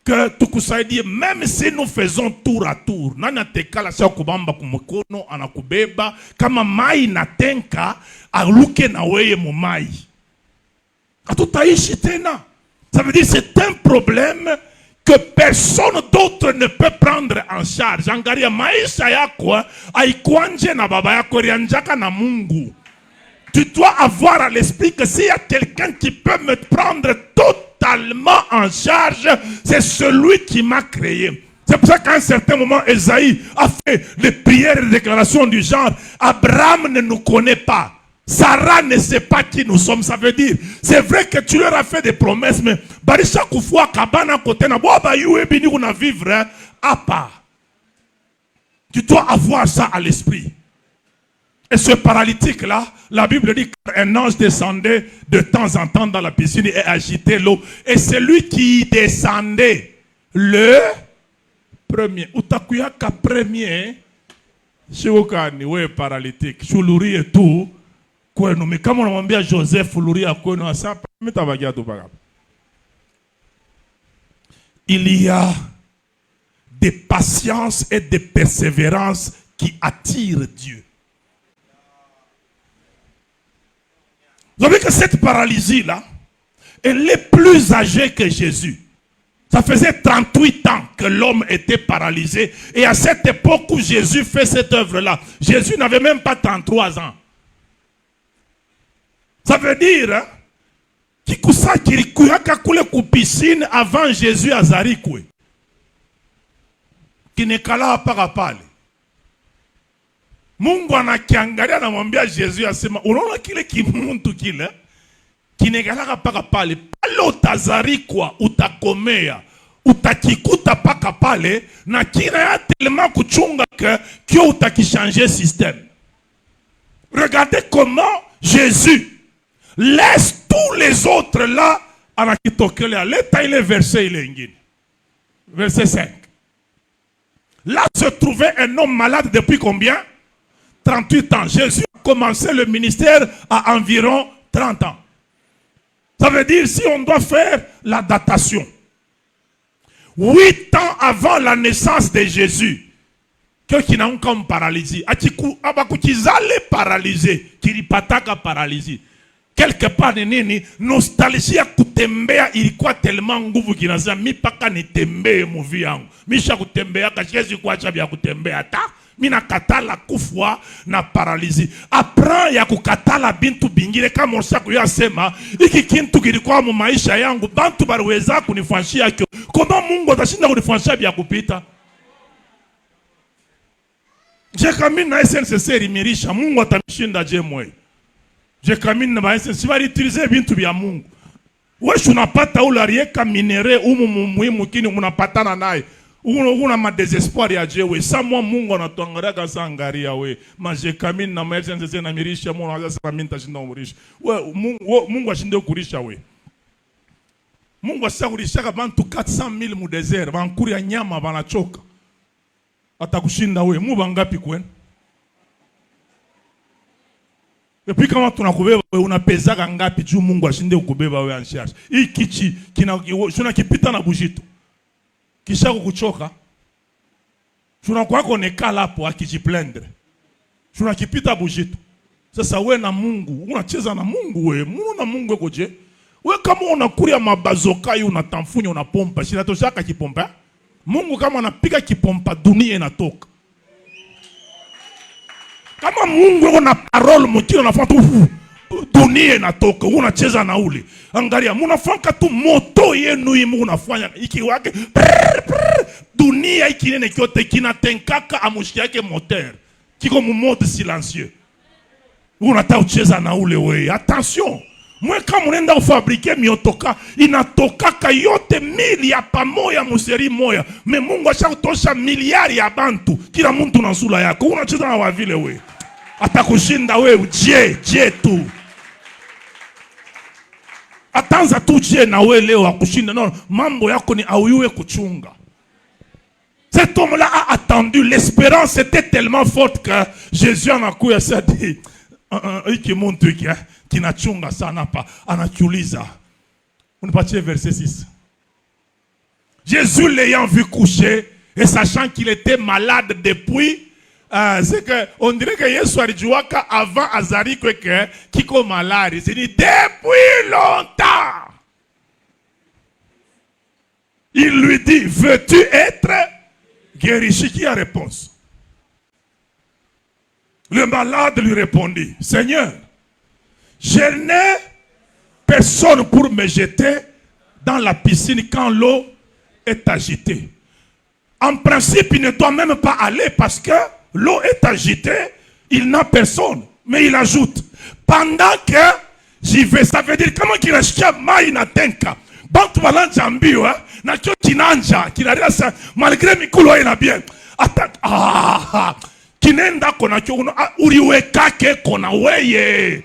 S2: que tukusaidie même si nous faisons tour à tour. Nani atekala sio kubamba kumukono anakubeba kama mai natenka aluke na wewe mumai. Atutaishi tena. Ça veut dire c'est un problème que personne d'autre ne peut prendre en charge. Angalia maisha yako aikwanje na baba yako rianjaka na Mungu. Tu dois avoir à l'esprit que s'il y a quelqu'un qui peut me prendre totalement en charge, c'est celui qui m'a créé. C'est pour ça qu'à un certain moment, Esaïe a fait des prières et des déclarations du genre Abraham ne nous connaît pas. Sarah ne sait pas qui nous sommes. Ça veut dire, c'est vrai que tu leur as fait des promesses, mais Barisha Koufoua Kabana Kotena, Boba Yuebini Una vivre à part. Tu dois avoir ça à l'esprit. Et ce paralytique-là, la Bible dit qu'un ange descendait de temps en temps dans la piscine et agitait l'eau. Et c'est lui qui descendait le premier. Utakuyaka premier, Shiwokani, ouais, paralytique, Choulouri et tout. Mais comme on a dit à Joseph, il y a des patiences et des persévérances qui attirent Dieu. Vous savez que cette paralysie-là, elle est plus âgée que Jésus. Ça faisait 38 ans que l'homme était paralysé. Et à cette époque où Jésus fait cette œuvre-là, Jésus n'avait même pas 33 ans. Ça veut dire kikusa kirikuyaka kule kupisine avant Jésus azarikwe. Kinekala para pale. Mungu anakiangalia anamwambia Yesu asema unaona kile kimuntu kile kinegalaka paka pale utazarikwa utakomea utakikuta paka pale na kina ya tellement kuchunga que utakichange système. Regardez comment Jésus laisse tous les autres là anakitokelea. Leta ile verset ile ingine. Verset 5. Là se trouvait un homme malade depuis combien? 38 ans. Jésus a commencé le ministère à environ 30 ans. Ça veut dire, si on doit faire la datation, 8 ans avant la naissance de Jésus, qui n'a comme paralysie, abakukizale paralysé, kiripataka paralysé. Quelque part nini nostalgie ya kutembea ilikuwa tellement nguvu kinaza mi paka nitembee muvi yangu. Misha kutembea kashezi kuacha bya kutembea ta. Mina katala kufwa na paralizi. Apran ya kukatala bintu bingire kama mshaku ya sema iki kintu kilikuwa mu maisha yangu bantu baliweza kunifanyia kyo. Koma Mungu atashinda kunifanyia bya kupita. Je kamini na SNCC mirisha Mungu atamshinda je mwe. Je kamini na SNCC va utiliser bintu bya Mungu. Wewe unapata ule aliyeka minere umu muhimu kini unapatana naye. Una ma désespoir ya jewe sa mwa Mungu anatuangalia kasa angaria we maje kamini na maisha nzeze na mirisha Mungu anaweza sasa mimi tashinda umurisha we Mungu ashinde kurisha we Mungu ashakurisha ka bantu 400,000 mu desert bankuri ya nyama banachoka atakushinda we mu bangapi kwenu epi kama tunakubeba we unapezaka ngapi juu Mungu ashinde kukubeba we anshashi hii kichi kina kipita na bujito kisha kukuchoka tunakuwa konekala hapo akijiplendre tunakipita bujito sasa we na Mungu unacheza na Mungu we Mungu na Mungu koje we kama unakuria mabazoka yu unatamfunya unapompa shida toshaka kipompa Mungu kama anapika kipompa dunia inatoka kama Mungu una parole mutino unafanya tu dunia inatoka unacheza na ule angalia munafanya tu moto yenu Mungu unafanya iki wake dunia ikinene kyote kinatenkaka amushi yake moteur kiko mu mode silencieux unataka ucheza na ule we attention mwe kama unaenda ufabrike miotoka inatokaka yote mili ya pamoja museri moya me Mungu ashakutosha miliari ya bantu kila mtu na sura yako unacheza na wavile we atakushinda we je tu atanza tu je na we leo akushinda no mambo yako ni auyue kuchunga. Cet homme-là a attendu, l'espérance était tellement forte que Jésus en a couillé à ça dit qui monte qui n'a chunga ça n'a pas anachuliza. On est parti verset 6. Jésus l'ayant vu coucher et sachant qu'il était malade depuis c'est que on dirait que Yesu alijuaka avant Azari que kiko malade, c'est dit depuis longtemps. Il lui dit, veux-tu être guéri? Qui a réponse? Le malade lui répondit, Seigneur, je n'ai personne pour me jeter dans la piscine quand l'eau est agitée. En principe, il ne doit même pas aller parce que l'eau est agitée, il n'a personne. Mais il ajoute, pendant que j'y vais, ça veut dire comment qu'il a maï na tenka. Bantu balanja mbio, na kyo kinanja, kinarira sa, malgré mikulo ina bien. Kinenda kona kyo, uriwekake kona weye.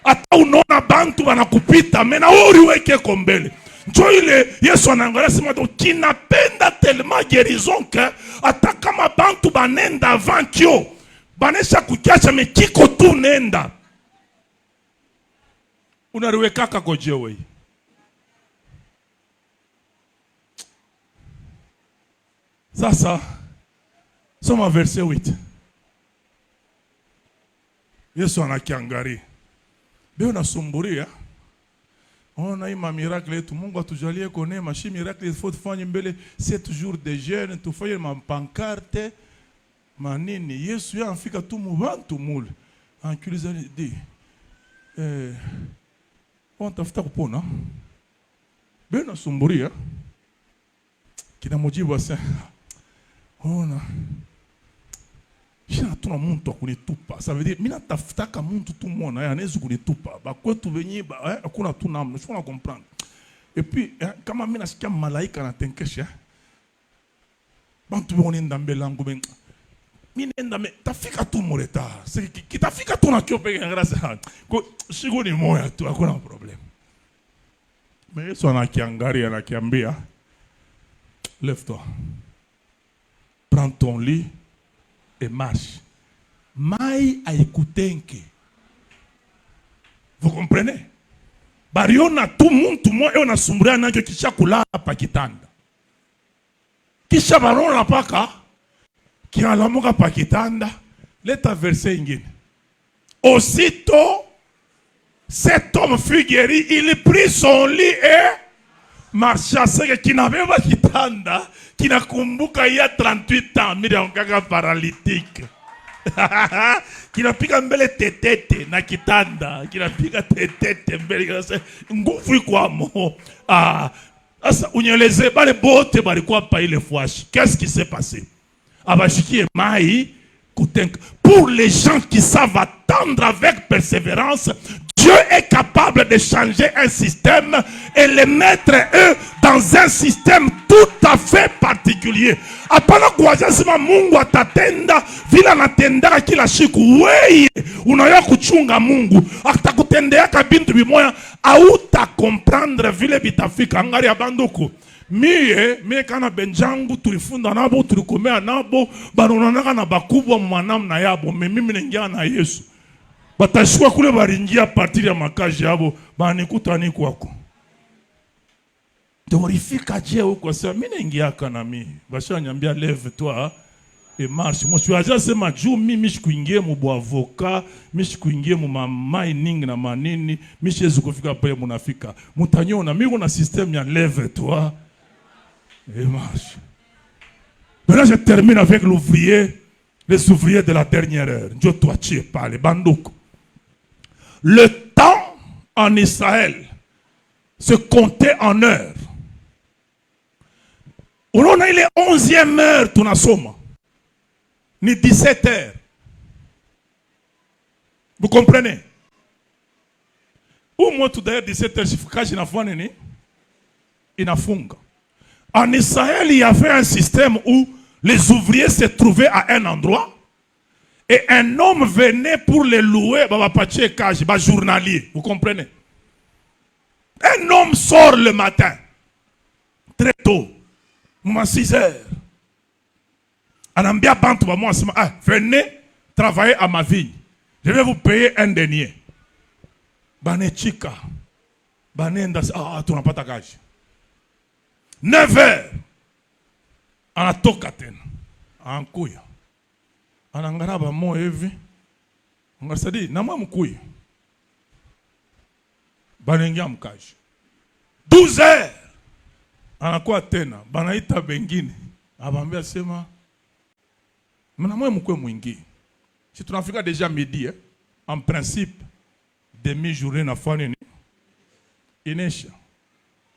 S2: Ata unona bantu banakupita, mena uriweke kombele. Njo ile Yesu anangalia sema do kinapenda tellement guérison que ata kama bantu banenda avant kyo banesha kukiacha mekiko tu nenda unariwekaka gojewe. Sasa soma verset 8. Yesu anakiangalia beo nasumburia on a eu ma miracle tout Mungu atujalie kone machi miracle il faut tufanye mbele 7 jours de jeûne tufanye ma pancarte manini Yesu ya afika tu mubantu mule ankuliza di on tafuta kupona bena sumburia kina mujibu asa ona Jina tuna muntu akunitupa. Ça veut dire mina tafutaka muntu tout monde anaweza kunitupa. Ba kwetu venye ba hakuna tu namna. Je peux comprendre. Et puis kama mina sikia malaika na tenkesha. Bantu boni ndambelangu ben. Mina ndame tafika tu moreta. C'est qui tafika tu na kiope grâce. Ko sigo ni moya tu hakuna problème. Mais Yesu anakiangalia anakiambia lève-toi. Prends ton lit et marche. Mai aikutenke. Vous comprenez? Bariona tout muntu mo e onasumburia nacho kisha kulala pa kitanda. Kisha barona paka kialamuka pa kitanda. Leta verset ingine. Aussitôt cet homme fut guéri, il prit son lit et marcha. C'est qui n'avait pas kitanda, qui n'a kumbuka il y a 38 ans, mais il est paralytique. Qui n'a pika mbele tetete na kitanda, qui n'a pika tetete mbele nguvu kwa mo. Asa unyeleze bale bote bali kwa pa ile fwashi. Qu'est-ce qui s'est passé? Abashiki mai kutenk. Pour les gens qui savent attendre avec persévérance, Dieu est capable de changer un système et les mettre eux dans un système tout à fait particulier. Apana kuwajazima Mungu atatenda vila natendaka kila siku. Wewe unayo kuchunga Mungu atakutendea kabintu bimoya au ta comprendre vile bitafika ngari ya banduku. Mie kana benjangu tulifunda nabo tulikomea nabo banonanaka na bakubwa mwanam na yabo mimi nengia na Yesu. Batashua kule baringia partir ya makaji yabo banikuta ni kwako. Dorifika je huko sasa mimi nengiaka na mimi. Bashanyambia lève-toi et marche. Moi je suis déjà sema juu mimi shikuingie mu bo avocat, mimi shikuingie mu mining na manini, mimi shezu kufika pale munafika. Mutanyona mimi kuna système ya lève-toi et marche. Maintenant je termine avec l'ouvrier, les ouvriers de la dernière heure. Dieu toi tu es pas les bandouks. Le temps en Israël se comptait en heures. On a les 11e heure, tu n'as somme. Ni 17 heures. Vous comprenez? Au moins tout d'ailleurs 17 heures, il n'a funga. En Israël, il y avait un système où les ouvriers se trouvaient à un endroit et un homme venait pour les louer, journalier. Vous comprenez? Un homme sort le matin, très tôt, à 6 heures. Venez travailler à ma vigne. Je vais vous payer un denier. Tu n'as pas ta gage. 9 heures. En tokaten. En couille. En angaraba mo evi. On a dit, na moi mouille. Banengia mkaji. 12 heures. En quoi tena. Banaita bengine. Abambia sema. Mana moi mouille mwingi. Si tu n'as déjà midi, en principe, demi-journée na fani. Inesha.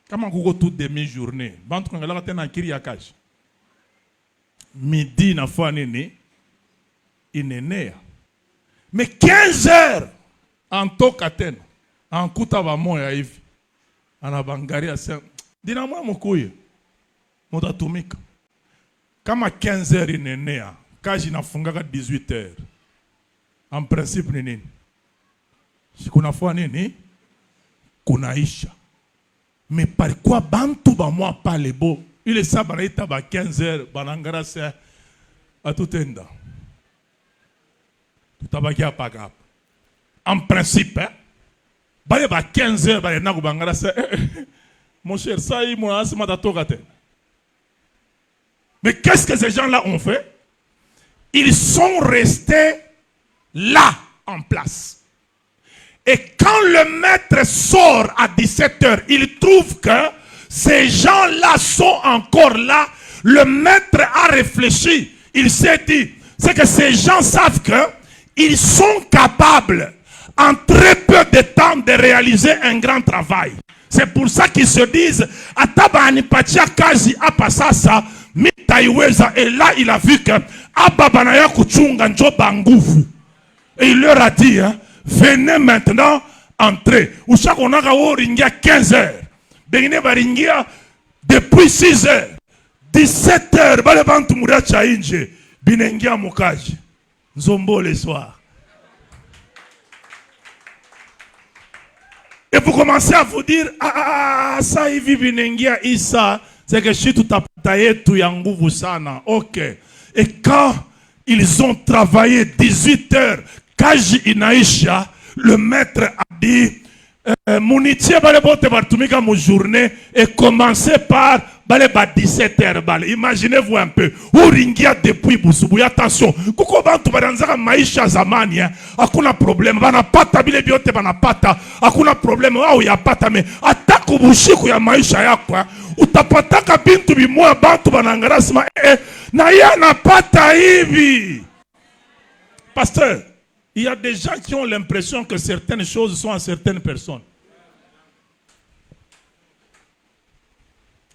S2: Comment on a toute demi-journée? Bantu kangala tena kiri ya kaji. Midi na fani inenea. Mais 15 heures en tokaten en kutaba moya hivi. Anabangaria sema dina mwa mkuye. Mutatumika. Kama 15 heures inenea, kaji nafungaka 18 heures. En principe ni nini? Si kuna fwa nini? Kunaisha. Mais par quoi bantu ba moi pas les beaux? Il est ça banaita ba 15 heures banangara se à tout enda. Tabakia pas grave. En principe, bah 15 heures, bah na kubangara se. Mon cher, ça y mon asma datogate. Mais qu'est-ce que ces gens-là ont fait? Ils sont restés là en place. Et quand le maître sort à 17 heures, il trouve que ces gens-là sont encore là. Le maître a réfléchi. Il s'est dit, c'est que ces gens savent que ils sont capables en très peu de temps de réaliser un grand travail. C'est pour ça qu'ils se disent, Ataba anipatia kazi apa sasa, mitaiweza. Et là il a vu que ababanaya kuchunga njoba nguvu. Et il leur a dit, hein, venez maintenant entrer. Ushakonaka wo ringia 15 heures. Bengine baringia depuis 6 heures. 17 heures. Bale bantu muracha inje. Binengia mukaji. Nzombo le soir. Et vous commencez à vous dire, ça y vit binengia isa. C'est que si tout a taillé tout yanguvu sana. Ok. Et quand ils ont travaillé 18 heures, Kaji inaisha, le maître a dit, Mounitie bale bote bartumika mon journée et commencez par bale ba 17 heures bale. Imaginez-vous un peu. Uringia depuis busubu. Attention. Kuko bantu baranzaka maisha zamani. Hakuna problème. Banapata bile biote banapata. Hakuna problème. Wao yapata me. Atako bushiku ya maisha yako. Utapataka bintu bimoya bantu banangarasima. Na ya napata hivi. Pasteur, il y a des gens qui ont l'impression que certaines choses sont à certaines personnes.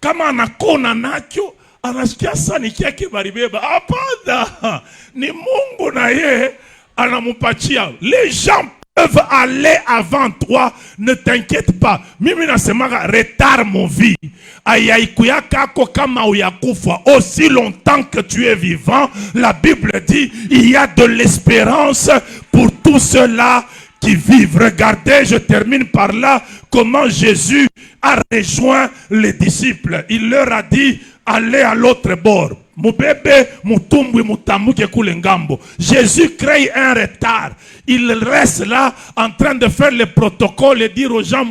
S2: Kama anakona nacho, anasikia sani kiake baribeba. Apanda, ni Mungu na ye anamupatia. Les gens peuvent aller avant toi, ne t'inquiète pas. Mimi nasemaka retard mon vie. Ayaikuyaka ko kama uyakufa. Aussi longtemps que tu es vivant, la Bible dit, il y a de l'espérance pour tous ceux-là qui vivent. Regardez, je termine par là, comment Jésus a rejoint les disciples. Il leur a dit, allez à l'autre bord. Jésus crée un retard. Il reste là en train de faire le protocole et dire aux gens,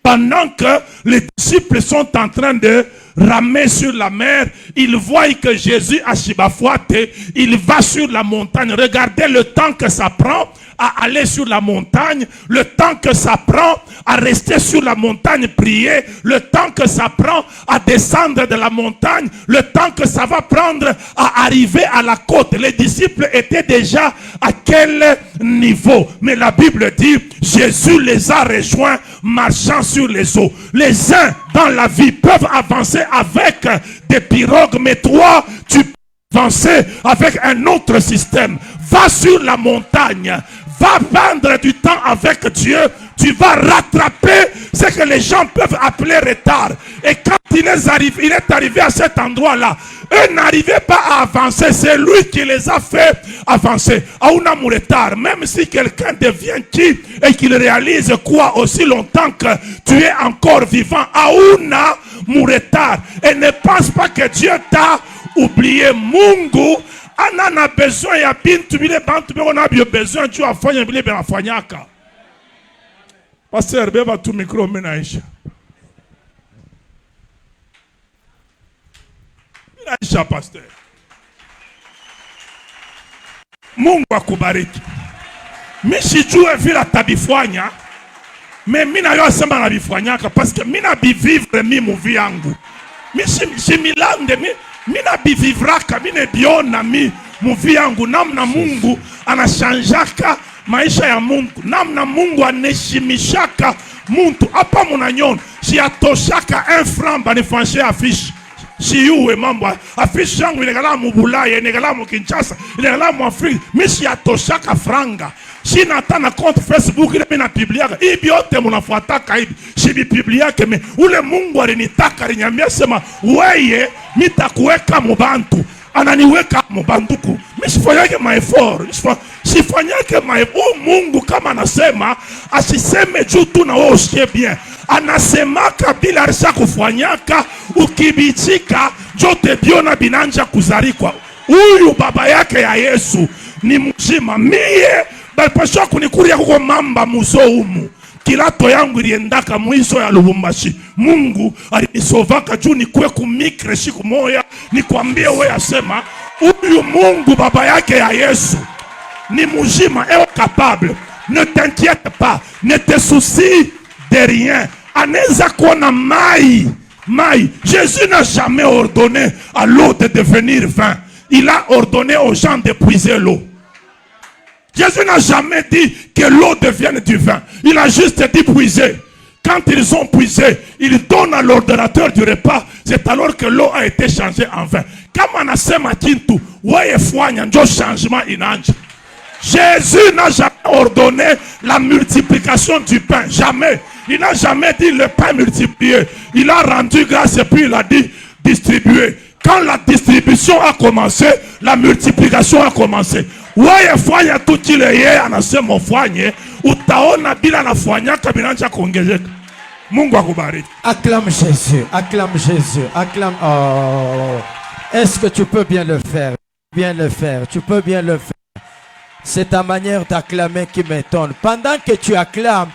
S2: pendant que les disciples sont en train de ramer sur la mer, ils voient que Jésus a Shibafouate, il va sur la montagne. Regardez le temps que ça prend à aller sur la montagne, le temps que ça prend à rester sur la montagne, prier, le temps que ça prend à descendre de la montagne, le temps que ça va prendre à arriver à la côte. Les disciples étaient déjà à quel niveau? Mais la Bible dit, Jésus les a rejoints marchant sur les eaux. Les uns dans la vie peuvent avancer avec des pirogues, mais toi, tu peux avancer avec un autre système. Va sur la montagne, va prendre du temps avec Dieu, tu vas rattraper ce que les gens peuvent appeler retard. Et quand il est arrivé à cet endroit-là, eux n'arrivaient pas à avancer, c'est lui qui les a fait avancer. Aouna mon retard, même si quelqu'un devient qui et qu'il réalise quoi aussi longtemps que tu es encore vivant, Aouna mon retard. Et ne pense pas que Dieu t'a oublié. Mungu anana besoin ya bintu bile bantu beko na besoin tu afanya bile benafanyaka. Pasteur beba tu micro menaisha. Menaisha pasteur. Mungu akubariki. Mishijue vile tabifanya. Mais mina yo sema na bifanyaka parce que mina bivivre mi muvi yangu. Mishimilande mina bivivraka mine biona mi muvi yangu namna Mungu anashanjaka maisha ya Mungu, namna Mungu aneshimishaka muntu. Hapa munanyona si atoshaka 1 franc banifanshe affiche si yuwe mambo affiche yangu inegala mu Bulaya, inegala mu Kinshasa, inegala mu Afrika, mi si atoshaka franga. Si natana compte Facebook ile mina bibliaka ibi yote munafuataka ibi si bibliaka me ule Mungu alinitaka alinyambia sema weye mitakuweka mubantu ananiweka mubanduku. Misifanyake maefort, sifanyake maefort. Mungu kama anasema asiseme juu tu na wewe usikie bien, anasemaka bila risha kufanyaka ukibichika jote biona binanja kuzarikwa. Huyu baba yake ya Yesu ni mzima. Mie balipasha kunikuria kuko mamba muzoumu. Kilato yangu iliendaka mwizo ya Lubumbashi. Mungu alinisovaka juu nikuwe kumikre siku moya. Nikwambie we asema huyu Mungu baba yake ya Yesu ni mzima, est capable. Ne t'inquiète pas, ne te soucie de rien. Aneza kuona mai. Jésus n'a jamais ordonné à l'eau de devenir vin. Il a ordonné aux gens d'épuiser l'eau. Jésus n'a jamais dit que l'eau devienne du vin. Il a juste dit puiser. Quand ils ont puisé, ils donnent à l'ordonnateur du repas. C'est alors que l'eau a été changée en vin. Kama anasema kintu, wewe fanya ndio changement inanje. Jésus n'a jamais ordonné la multiplication du pain. Jamais. Il n'a jamais dit le pain multiplié. Il a rendu grâce et puis il a dit distribuer. Quand la distribution a commencé, la multiplication a commencé. Wewe fanya tu kile yeye anasema ufanye, utaona bila nafanya kabinanja kuongezeka. Mungu akubariki.
S1: Acclame Jésus, acclame Jésus, acclame. Oh. Est-ce que tu peux bien le faire? Bien le faire, tu peux bien le faire. C'est ta manière d'acclamer qui m'étonne. Pendant que tu acclames,